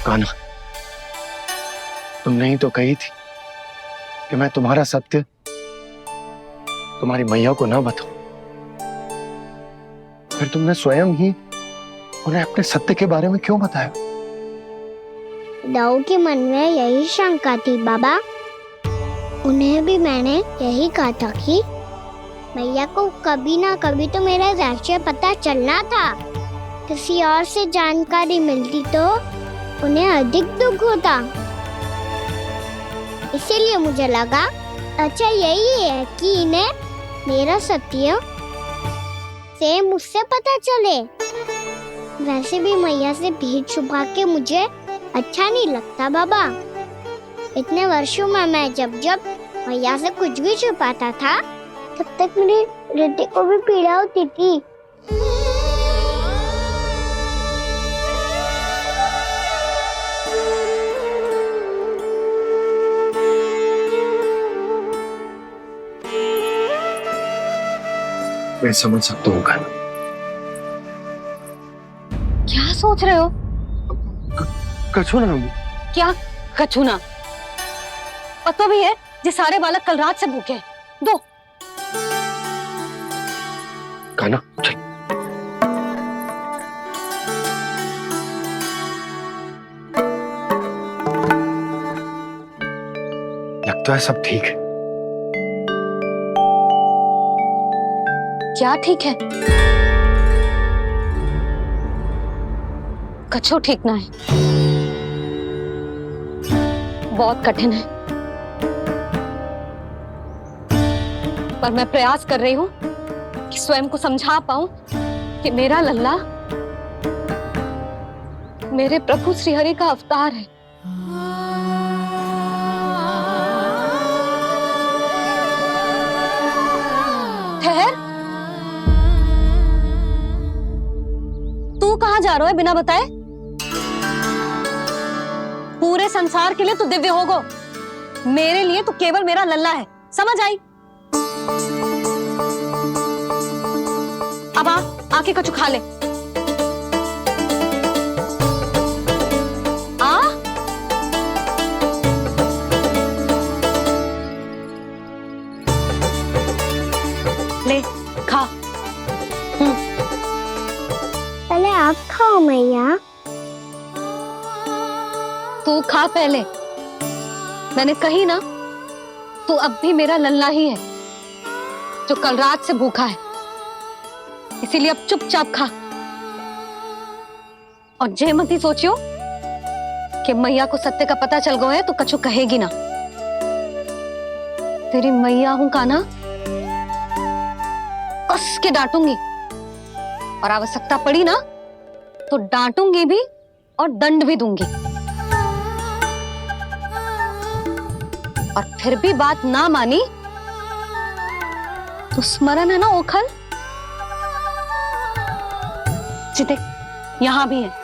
कान्हा, तुमने ही तो कही थी कि मैं तुम्हारा सत्य तुम्हारी मैया को ना बताऊं। फिर तुमने स्वयं ही उन्हें अपने सत्य के बारे में क्यों बताया? दाऊ के मन में यही शंका थी बाबा। उन्हें भी मैंने यही कहा था कि मैया को कभी ना कभी तो मेरा रहस्य पता चलना था। किसी और से जानकारी मिलती तो उन्हें अधिक दुख होता। इसीलिए मुझे लगा अच्छा यही है कि इन्हें मेरा सत्य से मुझसे पता चले। वैसे भी मैया से भेद छुपा के मुझे अच्छा नहीं लगता बाबा। इतने वर्षों में मैं जब जब मैया से कुछ भी छुपाता था तब तक मेरी हृदय को भी पीड़ा होती थी। मैं समझ सकता हूँ कान्हा। क्या सोच रहे हो? कछु ना। क्या कछु ना? पता भी है ये सारे बालक कल रात से भूखे हैं। दो। कान्हा चल। लगता है सब ठीक है। क्या ठीक है? कछु ठीक ना है। बहुत कठिन है, पर मैं प्रयास कर रही हूं कि स्वयं को समझा पाऊं कि मेरा लल्ला मेरे प्रभु श्रीहरि का अवतार है। ठहर, तू कहां जा रहा है बिना बताए? पूरे संसार के लिए तू दिव्य होगो, मेरे लिए तू केवल मेरा लल्ला है। समझ आई? अब आके कछु खा ले। आ ले खा। पहले आप खाओ मैया। तू खा पहले। मैंने कही ना, तू अब भी मेरा लल्ला ही है जो कल रात से भूखा है। इसीलिए अब चुपचाप खा। और जे मत ही सोचियो कि मैया को सत्य का पता चल गया है तो कछु कहेगी ना। तेरी मैया हूं कान्हा, कस के डांटूंगी और आवश्यकता पड़ी ना तो डांटूंगी भी और दंड भी दूंगी। और फिर भी बात ना मानी तो स्मरण है ना ओखल, जिते यहां भी है।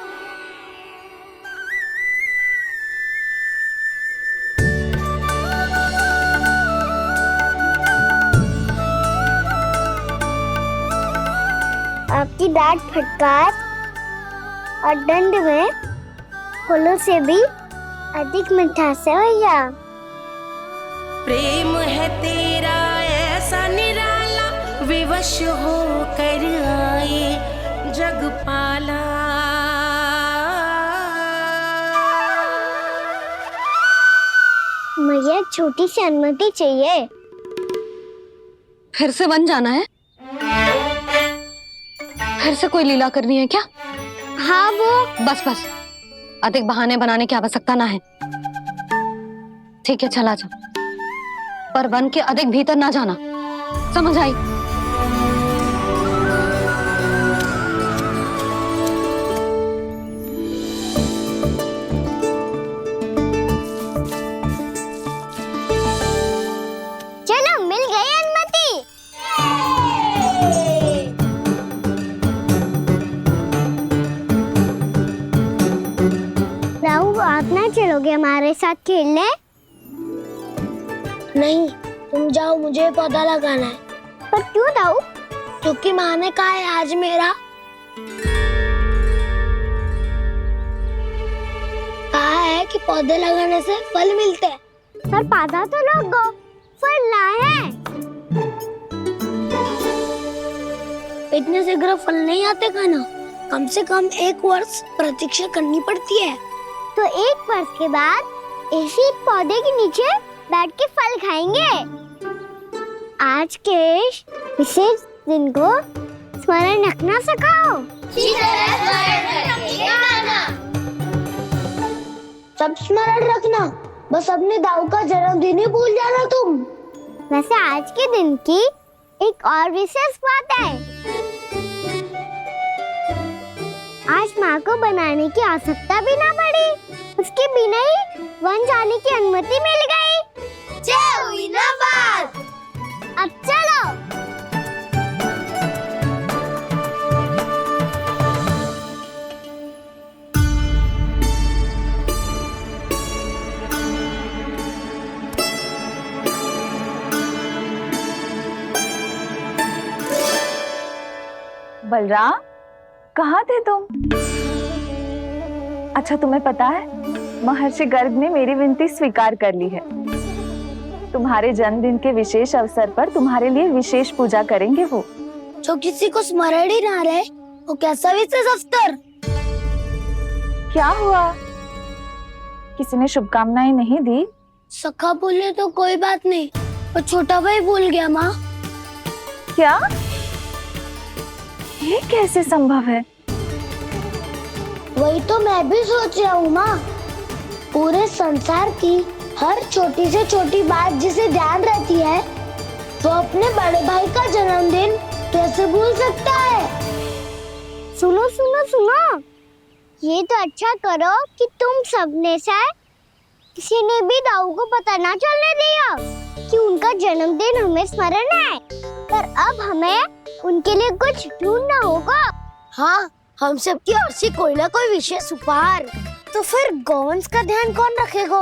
आपकी डांट फटकार और दंड में फूलों से भी अधिक मिठास है भैया। प्रेम है तेरा ऐसा निराला, विवश हो कर आए जग पाला। मैया छोटी सी अनुमति चाहिए। फिर से वन जाना है? फिर से कोई लीला करनी है क्या? हाँ वो। बस बस, अधिक बहाने बनाने की आवश्यकता ना है। ठीक है चला जा, पर वन के अधिक भीतर ना जाना, समझ आई? चलो मिल गई अनुमति। राहु आप ना चलोगे हमारे साथ खेलने? नहीं, तुम जाओ, मुझे पौधा लगाना है। पर क्यों राहु? क्योंकि माँ ने कहा है आज मेरा कहा है कि पौधे लगाने से फल मिलते हैं। पर पौधा तो लगो, फल ना है। इतने शीघ्र फल नहीं आते खाना, कम से कम 1 वर्ष प्रतीक्षा करनी पड़ती है। तो 1 वर्ष के बाद इसी पौधे के नीचे बैठ के फल खाएंगे। आज के इस विशेष दिन को स्मरण रखना सिखाओ। सब स्मरण रखना, बस अपने दाऊ का जन्मदिन ही भूल जाना तुम। वैसे आज के दिन की एक और विशेष बात है। आज माँ को बनाने की आवश्यकता भी ना पड़ी, उसके बिना ही वन जाने की अनुमति मिल गई। जय हुई ना बात। अब चलो। बलराम, कहाँ थे तुम? अच्छा तुम्हें पता है, महर्षि गर्ग ने मेरी विनती स्वीकार कर ली है। तुम्हारे जन्मदिन के विशेष अवसर पर तुम्हारे लिए विशेष पूजा करेंगे वो। जो किसी को स्मरण ही ना रहे, वो कैसा विशेष अवसर? क्या हुआ? किसी ने शुभकामनाएं नहीं दी? सखा बोले तो कोई बात नहीं, पर छोटा भाई भूल गया माँ। क्या? ये कैसे संभव है? वही तो मैं भी सोच रहा हूँ माँ। पूरे संसार की हर छोटी से छोटी बात जिसे ध्यान रहती है, वो अपने बड़े भाई का जन्मदिन कैसे भूल सकता है? सुनो सुनो सुनो, ये तो अच्छा करो कि तुम सबने से किसी ने भी दाऊ को पता ना चलने दिया कि उनका जन्मदिन हमें स्मरण है। पर अब हमें उनके लिए कुछ ढूंढना होगा। हाँ, हम सबकी ओर से कोई ना कोई विशेष उपहार। तो फिर गौंस का ध्यान कौन रखेगा?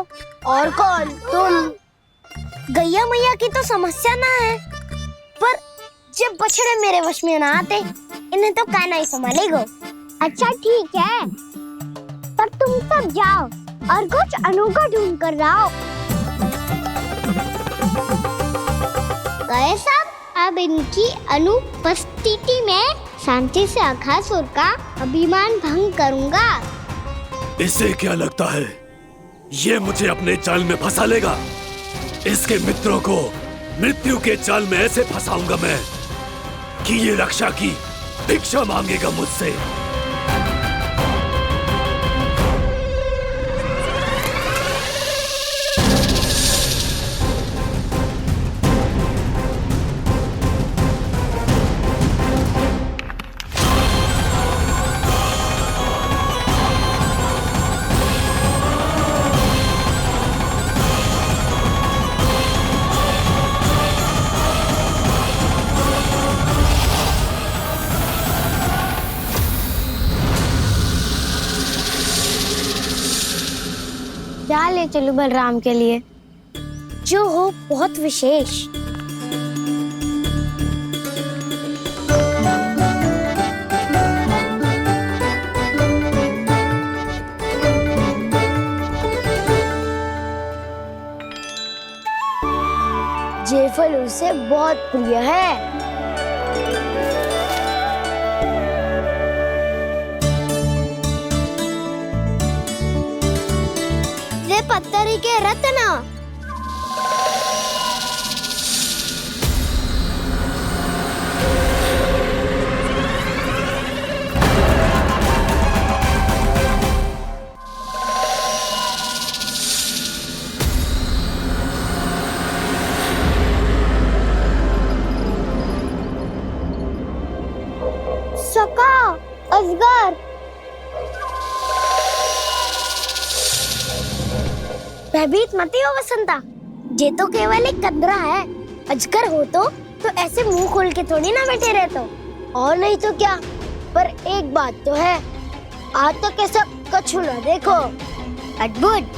और कौन? तुम। गैया मैया की तो समस्या ना है, पर जब बछड़े मेरे वश में ना आते, इन्हें तो कान्हा ही संभालेगा। अच्छा ठीक है, पर तुम सब जाओ और कुछ अनोखा ढूंढ कर लाओ। गए सब? अब इनकी अनुपस्थिति में शांति से अघासुर का अभिमान भंग करूंगा। इसे क्या लगता है ये मुझे अपने जाल में फंसा लेगा? इसके मित्रों को मृत्यु के जाल में ऐसे फंसाऊंगा मैं कि ये रक्षा की भिक्षा मांगेगा मुझसे। क्या ले चलूं बलराम के लिए जो हो बहुत विशेष। ये फल उसे बहुत प्रिय है। पत्थरी के रत्न। सका असगर भयभीत मत हो वसंता, ये तो केवल एक कंदरा है। अजगर हो तो ऐसे मुंह खोल के थोड़ी ना बैठे रहते हो। और नहीं तो क्या, पर एक बात तो है, आज तक ऐसा कछु ना देखो। अद्भुत।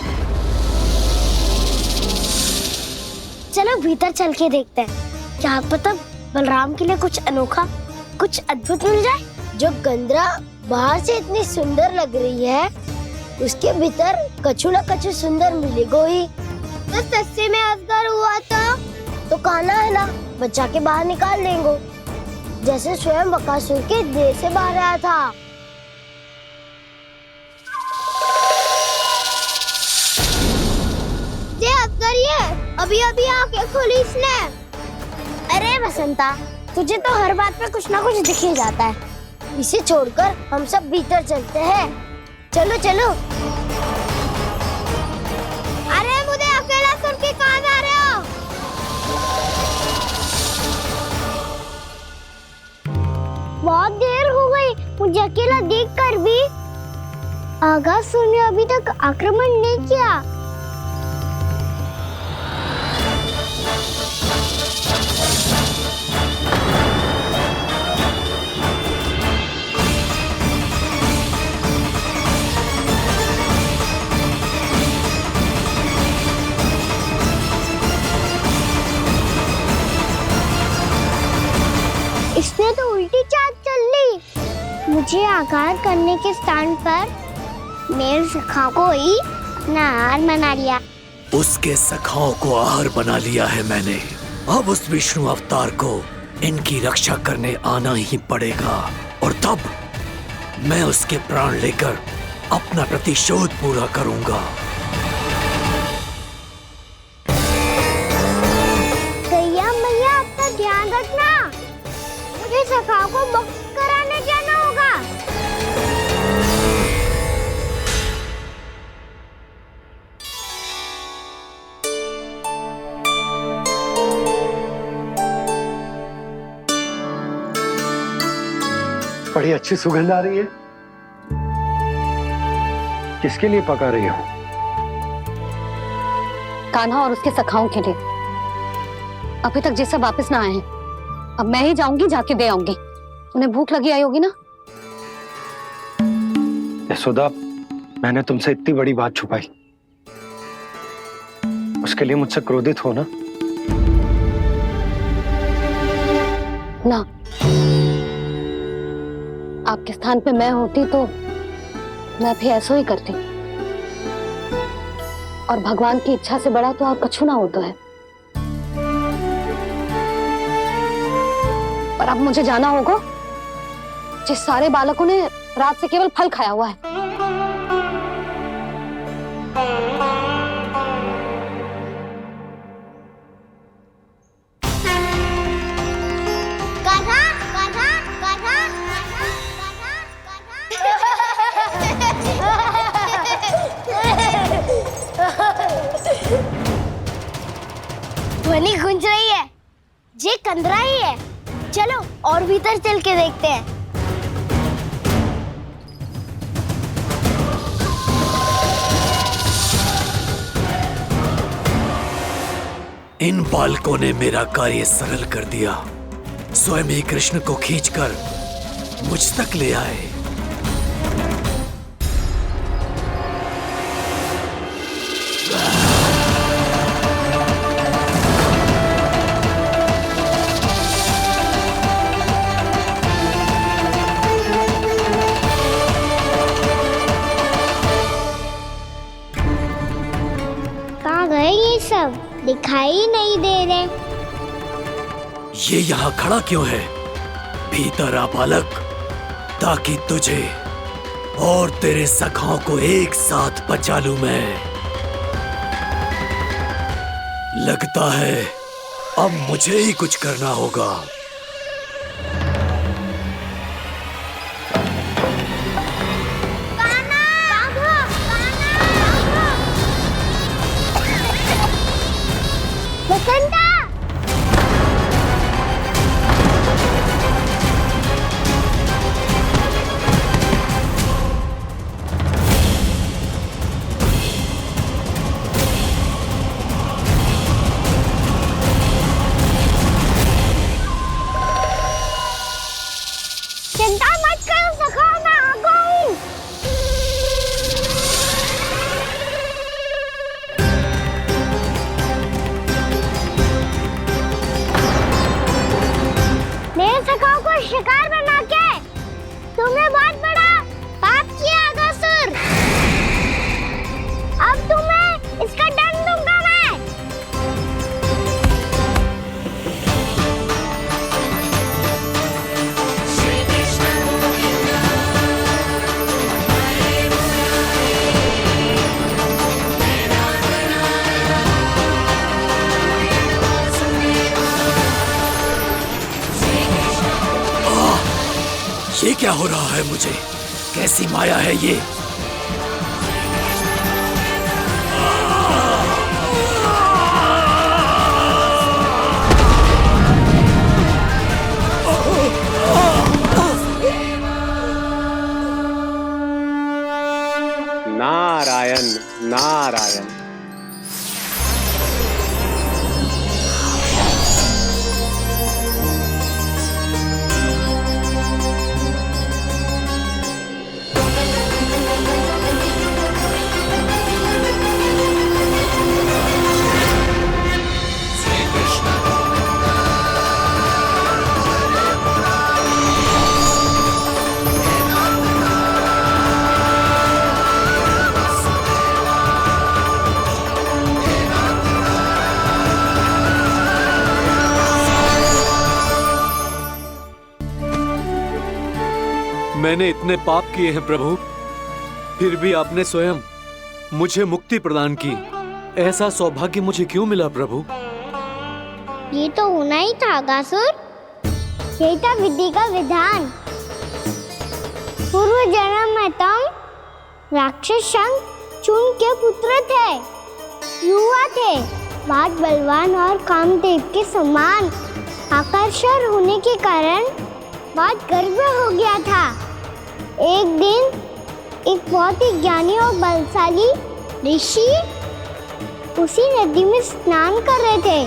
चलो भीतर चल के देखते हैं, क्या पता बलराम के लिए कुछ अनोखा, कुछ अद्भुत मिल जाए। जो गंदरा बाहर से इतनी सुंदर लग रही है, उसके भीतर कछु न कछु सुंदर मिलेगा ही। तो सस्ते में अजगर हुआ तो काना है ना, बच्चा के बाहर निकाल देंगे, जैसे स्वयं बकासुर के देह से बाहर आया था। ये अजगर ही है, अभी अभी आंखें खोली इसने। अरे वसंता, तुझे तो हर बात पे कुछ ना कुछ दिख ही जाता है। इसे छोड़कर हम सब भीतर चलते हैं। चलो चलो। अरे मुझे अकेला सुन के कहाँ जा रहे हो? बहुत देर हो गई मुझे अकेला देखकर भी। आगासुर ने अभी तक आक्रमण नहीं किया। इसने तो उल्टी चाल चल ली। मुझे आघात करने के स्थान पर मेरे सखा को ही अपना आहार बना लिया। उसके सखाओं को आहार बना लिया है मैंने। अब उस विष्णु अवतार को इनकी रक्षा करने आना ही पड़ेगा, और तब मैं उसके प्राण लेकर अपना प्रतिशोध पूरा करूंगा। गैया मैया, अपना ध्यान रखना, मुझे सखा को मुक्त कराने जाना होगा। बड़ी अच्छी सुगंध आ रही है। किसके लिए पका रही हो? कान्हा और उसके सखाओं के लिए। अभी तक जैसे वापस ना आए हैं, अब मैं ही जाऊंगी, जाके दे आऊंगी। उन्हें भूख लगी आई होगी ना। यशोदा, मैंने तुमसे इतनी बड़ी बात छुपाई, उसके लिए मुझसे क्रोधित हो ना? ना, आपके स्थान पे मैं होती तो मैं भी ऐसा ही करती। और भगवान की इच्छा से बड़ा तो और कछु ना होता है। पर अब मुझे जाना होगा। जिस सारे बालकों ने रात से केवल फल खाया हुआ है। कान्हा, कान्हा, कान्हा, ध्वनि गूंज रही है। ये कंदरा ही है। चलो और भीतर चल के देखते हैं। इन बालकों ने मेरा कार्य सरल कर दिया। स्वयं ही कृष्ण को खींचकर मुझ तक ले आए। कहाँ गए ये सब? दिखाई नहीं दे रहे। ये यहाँ खड़ा क्यों है? भीतर आ बालक, ताकि तुझे और तेरे सखाओं को एक साथ बचा लूं मैं। लगता है अब मुझे ही कुछ करना होगा। बसंता! चिंता मत करो सखा, मैं आ गई। मेरे सखाओं को शिकार बना के तुमने बहुत बड़ा पाप किया अगासुर। अब तुम्हें इसका दंड दूंगा मैं। ये क्या हो रहा है मुझे? कैसी माया है ये? नारायण नारायण। मैंने इतने पाप किए हैं प्रभु, फिर भी आपने स्वयं मुझे मुक्ति प्रदान की। ऐसा सौभाग्य मुझे क्यों मिला प्रभु? ये तो होना ही था अगासुर। यही था विधि का विधान। पूर्व जन्म में तुम राक्षस शंखचूड़ के पुत्र थे। युवा थे, बहुत बलवान और कामदेव के समान। आकर्षण होने के कारण बहुत गर्व हो गया था। एक दिन एक बहुत ही ज्ञानी और बलशाली ऋषि उसी नदी में स्नान कर रहे थे,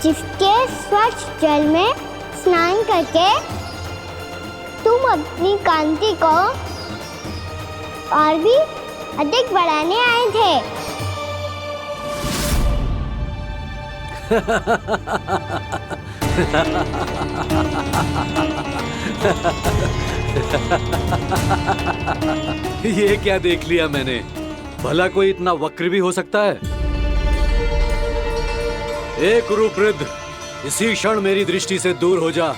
जिसके स्वच्छ जल में स्नान करके तुम अपनी कांति को और भी अधिक बढ़ाने आए थे। ये क्या देख लिया मैंने? भला कोई इतना वक्र भी हो सकता है? एक कुरुवृद्ध, इसी क्षण मेरी दृष्टि से दूर हो जा।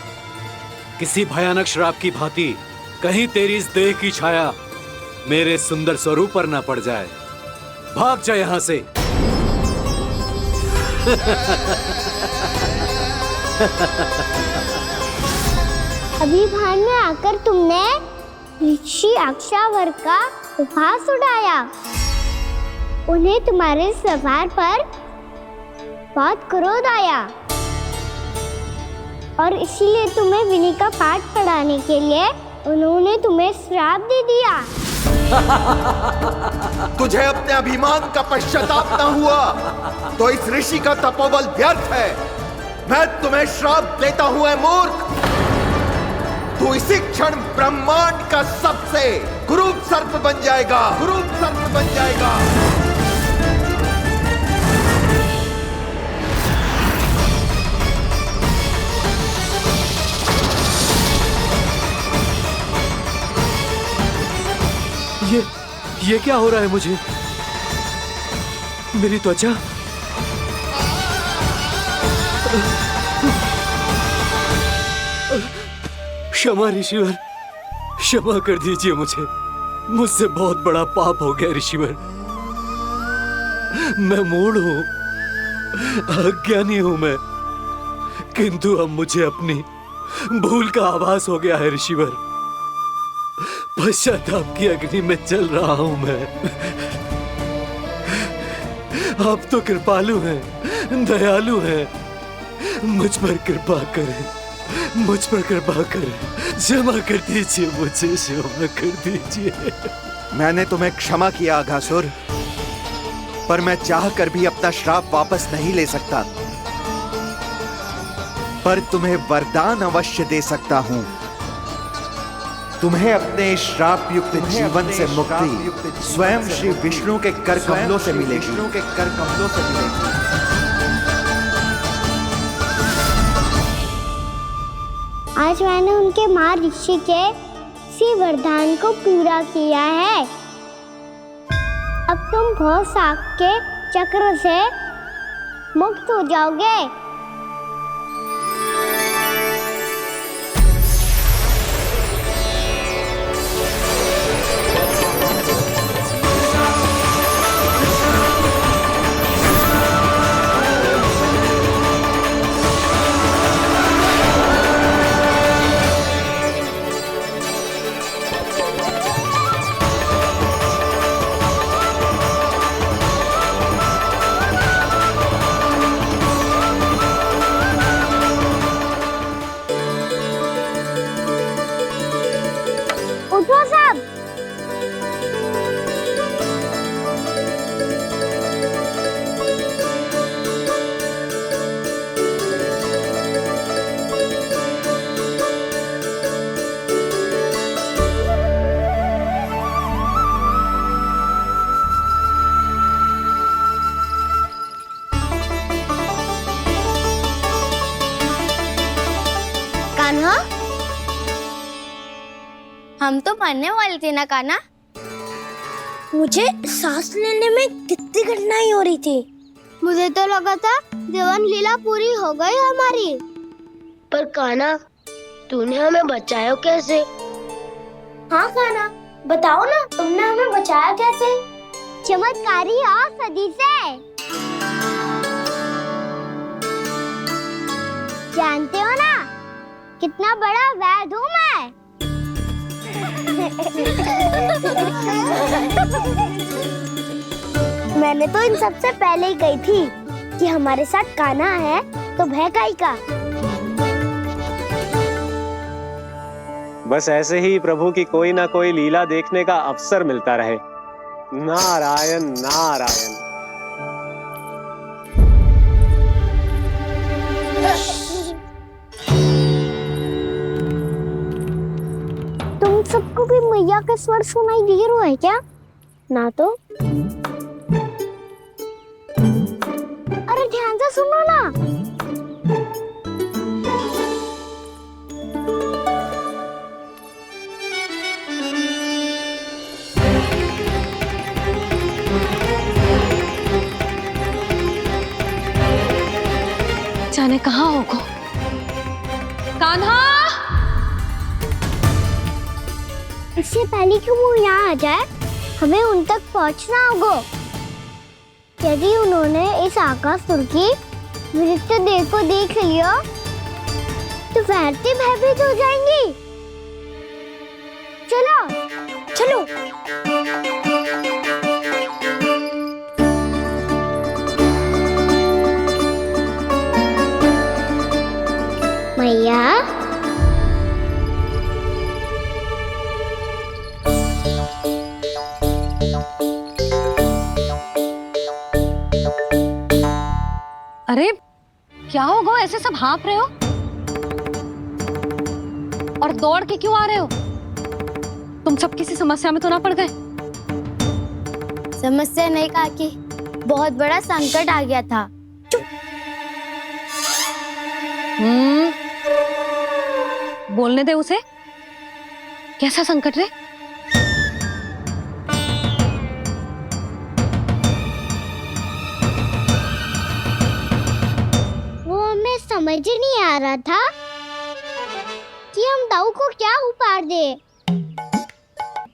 किसी भयानक श्राप की भांति कहीं तेरी इस देह की छाया मेरे सुंदर स्वरूप पर न पड़ जाए। भाग जा यहाँ से। अभी भान में आकर तुमने ऋषि अक्षावर का उपहास उड़ाया। उन्हें तुम्हारे सवार पर बहुत क्रोध आया और इसीलिए तुम्हें विनी का पाठ पढ़ाने के लिए उन्होंने तुम्हें श्राप दे दिया। तुझे अपने अभिमान का पश्चाताप न हुआ तो इस ऋषि का तपोबल व्यर्थ है। मैं तुम्हें श्राप देता हूं ऐ मूर्ख। तू इसी क्षण ब्रह्मांड का सबसे कुरूप सर्प बन जाएगा, कुरूप सर्प बन जाएगा। ये क्या हो रहा है मुझे? मेरी त्वचा क्षमा ऋषिवर, क्षमा कर दीजिए मुझे। मुझसे बहुत बड़ा पाप हो गया ऋषिवर। मैं मूढ़ हूं, अज्ञानी हूं मैं, किंतु अब मुझे अपनी भूल का आभास हो गया है ऋषिवर। पश्चाताप की अग्नि में जल रहा हूं मैं। आप तो कृपालु हैं, दयालु हैं, मुझ पर कृपा करें, मुझ पर कृपा करें, क्षमा कर दीजिए मुझे, क्षमा कर दीजिए। मैंने तुम्हें क्षमा किया अघासुर, पर मैं चाहकर भी अपना श्राप वापस नहीं ले सकता। पर तुम्हें वरदान अवश्य दे सकता हूं। तुम्हें अपने श्राप युक्त जीवन से मुक्ति स्वयं श्री विष्णु के कर कमलों से मिलेगी, विष्णु के कर कमलों से मिलेगी। आज मैंने उनके मां ऋषि के इसी वरदान को पूरा किया है। अब तुम भव साग के चक्र से मुक्त हो जाओगे। उठो सब। कान्हा, हम तो मरने वाले थे ना कान्हा। मुझे सांस लेने में कितनी कठिनाई हो रही थी। मुझे तो लगा था जीवन लीला पूरी हो गई हमारी। पर कान्हा, तूने हमें बचाया कैसे? हाँ कान्हा, बताओ ना, तुमने हमें बचाया कैसे? चमत्कारी औषधि से। जानते हो ना कितना बड़ा वैद्य हूँ मैं। मैंने तो इन सबसे पहले ही कही थी कि हमारे साथ कान्हा है तो भय काई का। बस ऐसे ही प्रभु की कोई ना कोई लीला देखने का अवसर मिलता रहे। नारायण नारायण। तुम सबको भी मैया का स्वर सुनाई दे रहा है क्या? ना तो। अरे ध्यान से सुनो ना। जाने कहाँ होगो? कान्हा! इससे पहले कि वो यहाँ आ जाए, हमें उन तक पहुँचना होगा। यदि उन्होंने इस आकासुर की नृत्य देह को देख लिया, तो वैरती भयभीत हो जाएंगी। चलो, चलो। अरे क्या होगा, ऐसे सब हाँफ रहे हो और दौड़ के क्यों आ रहे हो? तुम सब किसी समस्या में तो ना पड़ गए? समस्या नहीं काकी, बहुत बड़ा संकट आ गया था। बोलने दे उसे। कैसा संकट रे? वो हमें समझ ही नहीं आ रहा था कि हम दाऊ को क्या उपहार दे।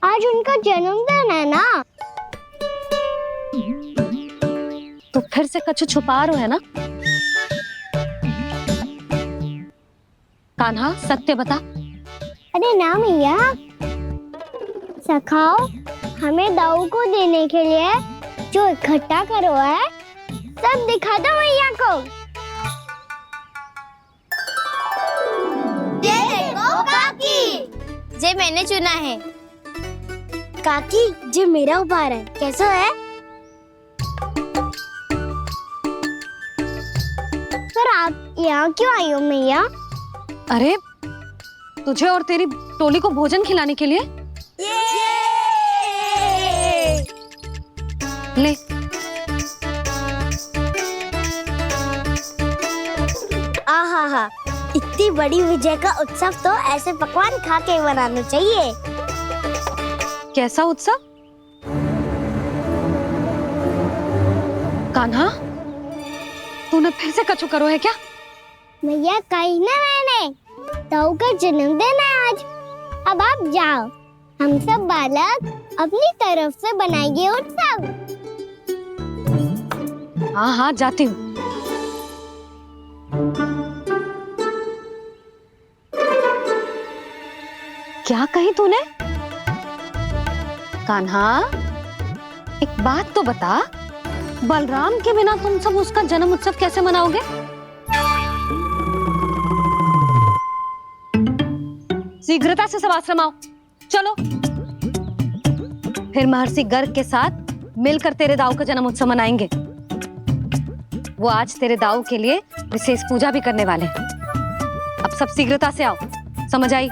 आज उनका जन्मदिन है ना। तो फिर से कछु छुपा रहे हो है ना? कान्हा सत्य बता। अरे ना मैया, सखाओ हमें दाऊ को देने के लिए जो इकट्ठा करो है सब दिखा दो मैया को। ये देखो काकी, जे मैंने चुना है। काकी जे मेरा उपहार है, कैसा है? पर आप यहाँ क्यों आई हो मैया? अरे तुझे और तेरी टोली को भोजन खिलाने के लिए। ले। आहा, इतनी बड़ी विजय का उत्सव तो ऐसे पकवान खा के मनाना चाहिए। कैसा उत्सव? कान्हा तूने फिर से कछु करो है क्या? मैया कही ना मैंने, दाऊ का जन्मदिन है आज। अब आप जाओ, हम सब बालक अपनी तरफ से बनाएंगे उत्सव। हाँ हाँ जाती हूँ। क्या कही तूने? कान्हा एक बात तो बता, बलराम के बिना तुम सब उसका जन्म उत्सव कैसे मनाओगे? शीघ्रता से सब आश्रम आओ, चलो। फिर महर्षि गर्ग के साथ मिलकर तेरे दाऊ का जन्म उत्सव मनाएंगे। वो आज तेरे दाऊ के लिए विशेष पूजा भी करने वाले हैं। अब सब शीघ्रता से आओ, समझ आई?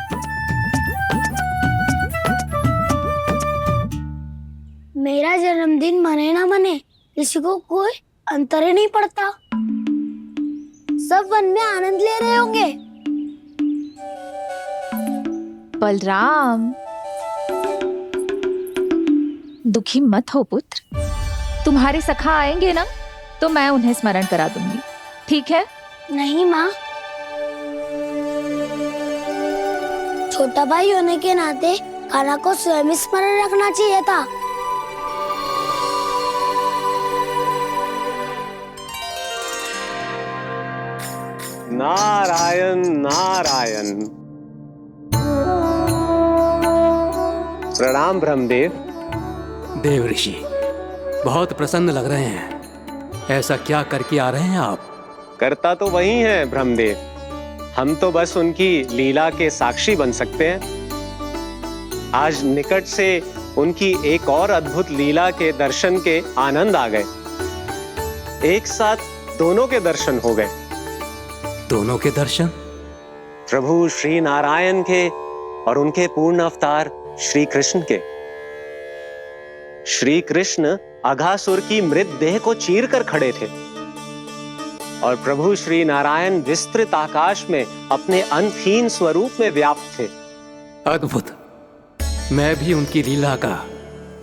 मेरा जन्मदिन मने ना मने, किसी को कोई अंतर ही नहीं पड़ता। सब वन में आनंद ले रहे होंगे। बलराम, दुखी मत हो पुत्र। तुम्हारे सखा आएंगे ना तो मैं उन्हें स्मरण करा दूंगी, ठीक है? नहीं माँ, छोटा भाई होने के नाते कान्हा को स्वयं स्मरण रखना चाहिए था। नारायण नारायण। प्रणाम ब्रह्मदेव। देव ऋषि बहुत प्रसन्न लग रहे हैं। ऐसा क्या करके आ रहे हैं आप? करता तो वही है ब्रह्मदेव, हम तो बस उनकी लीला के साक्षी बन सकते हैं। आज निकट से उनकी एक और अद्भुत लीला के दर्शन के आनंद आ गए। एक साथ दोनों के दर्शन हो गए। दोनों के दर्शन? प्रभु श्री नारायण के और उनके पूर्ण अवतार श्री कृष्ण के। श्री कृष्ण अघासुर की मृत देह को चीर कर खड़े थे और प्रभु श्री नारायण विस्तृत आकाश में अपने अंतहीन स्वरूप में व्याप्त थे। अद्भुत। मैं भी उनकी लीला का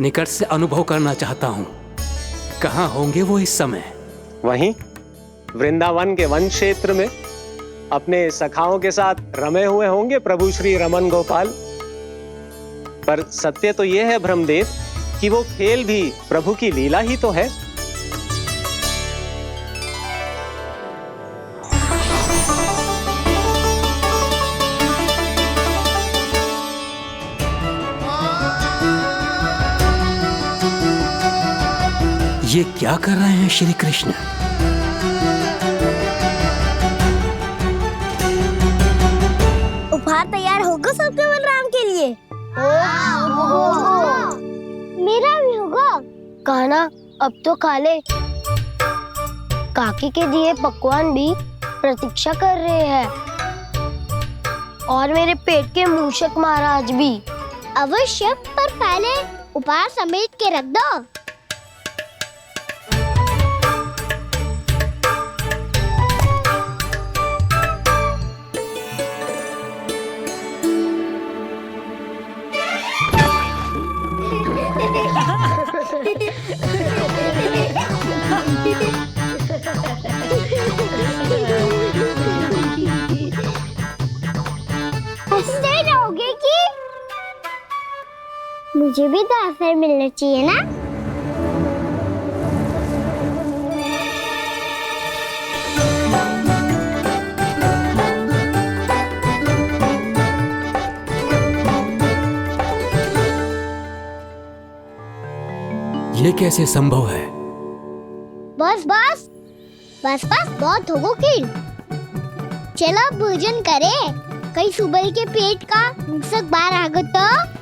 निकट से अनुभव करना चाहता हूँ। कहाँ होंगे वो इस समय? वहीं वृंदावन के वन क्षेत्र में अपने सखाओं के साथ रमे हुए होंगे प्रभु श्री रमन गोपाल। पर सत्य तो यह है ब्रह्मदेव कि वो खेल भी प्रभु की लीला ही तो है। ये क्या कर रहे हैं श्री कृष्ण? उपहार तैयार होगा सबके बलराम के लिए? मेरा भी होगा। कान्हा अब तो खा ले। काकी के दिए पकवान भी प्रतीक्षा कर रहे हैं और मेरे पेट के मूषक महाराज भी। अवश्य, पर पहले उपहार समेट के रख दो। हंसते रहोगे कि मुझे भी तो अवसर मिलना चाहिए ना। ये कैसे संभव है? बस बस बस बस बहुत हो गई। चलो भोजन करें, कहीं सुबह के पेट का मूषक बाहर आ गया तो।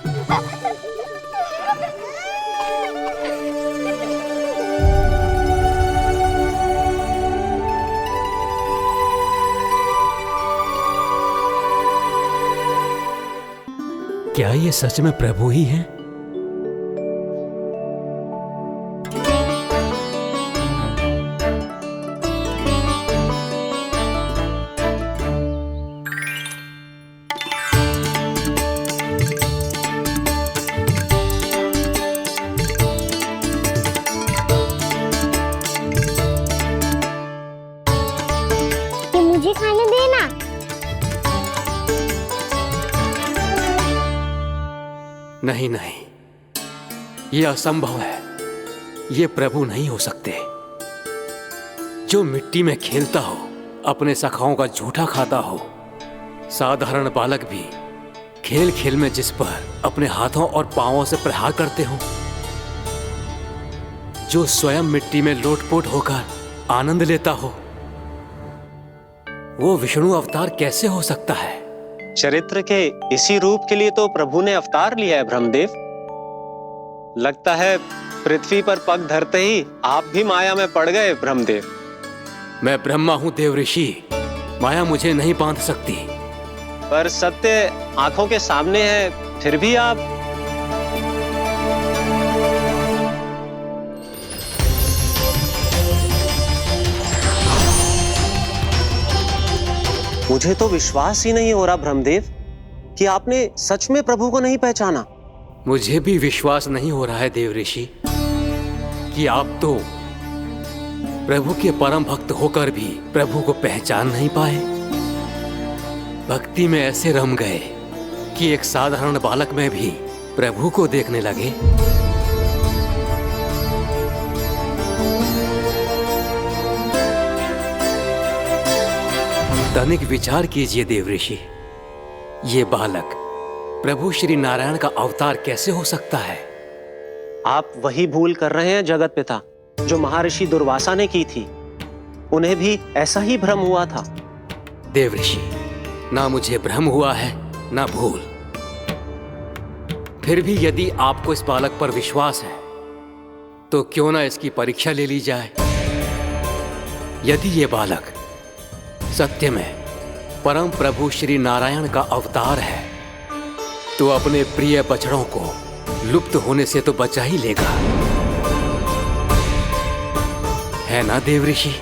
क्या ये सच में प्रभु ही हैं? मुझे खाने देना। नहीं नहीं, ये असंभव है। ये प्रभु नहीं हो सकते। जो मिट्टी में खेलता हो, अपने सखाओं का झूठा खाता हो, साधारण बालक भी खेल खेल में जिस पर अपने हाथों और पांवों से प्रहार करते हो, जो स्वयं मिट्टी में लोटपोट होकर आनंद लेता हो, वो विष्णु अवतार कैसे हो सकता है? चरित्र के इसी रूप के लिए तो प्रभु ने अवतार लिया है ब्रह्मदेव। लगता है पृथ्वी पर पग धरते ही आप भी माया में पड़ गए ब्रह्मदेव। मैं ब्रह्मा हूं देव ऋषि, माया मुझे नहीं बांध सकती। पर सत्य आंखों के सामने है, फिर भी आप। मुझे तो विश्वास ही नहीं हो रहा ब्रह्मदेव कि आपने सच में प्रभु को नहीं पहचाना। मुझे भी विश्वास नहीं हो रहा है देव ऋषि कि आप तो प्रभु के परम भक्त होकर भी प्रभु को पहचान नहीं पाए। भक्ति में ऐसे रम गए कि एक साधारण बालक में भी प्रभु को देखने लगे। तनिक विचार कीजिए देव ऋषि, ये बालक प्रभु श्री नारायण का अवतार कैसे हो सकता है? आप वही भूल कर रहे हैं जगत पिता, जो महर्षि दुर्वासा ने की थी। उन्हें भी ऐसा ही भ्रम हुआ था। देव ऋषि, ना मुझे भ्रम हुआ है ना भूल। फिर भी यदि आपको इस बालक पर विश्वास है तो क्यों ना इसकी परीक्षा ले ली जाए। यदि ये बालक सत्य में परम प्रभु श्री नारायण का अवतार है तो अपने प्रिय बछड़ों को लुप्त होने से तो बचा ही लेगा, है ना देव ऋषि?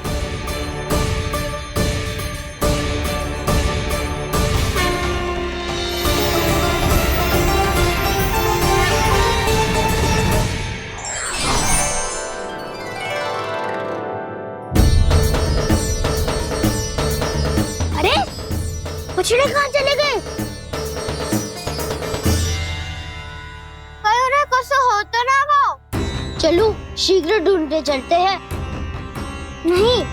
बछड़े कहाँ चले गए? कैसे होता ना वो? चलो शीघ्र ढूंढते चलते हैं। नहीं,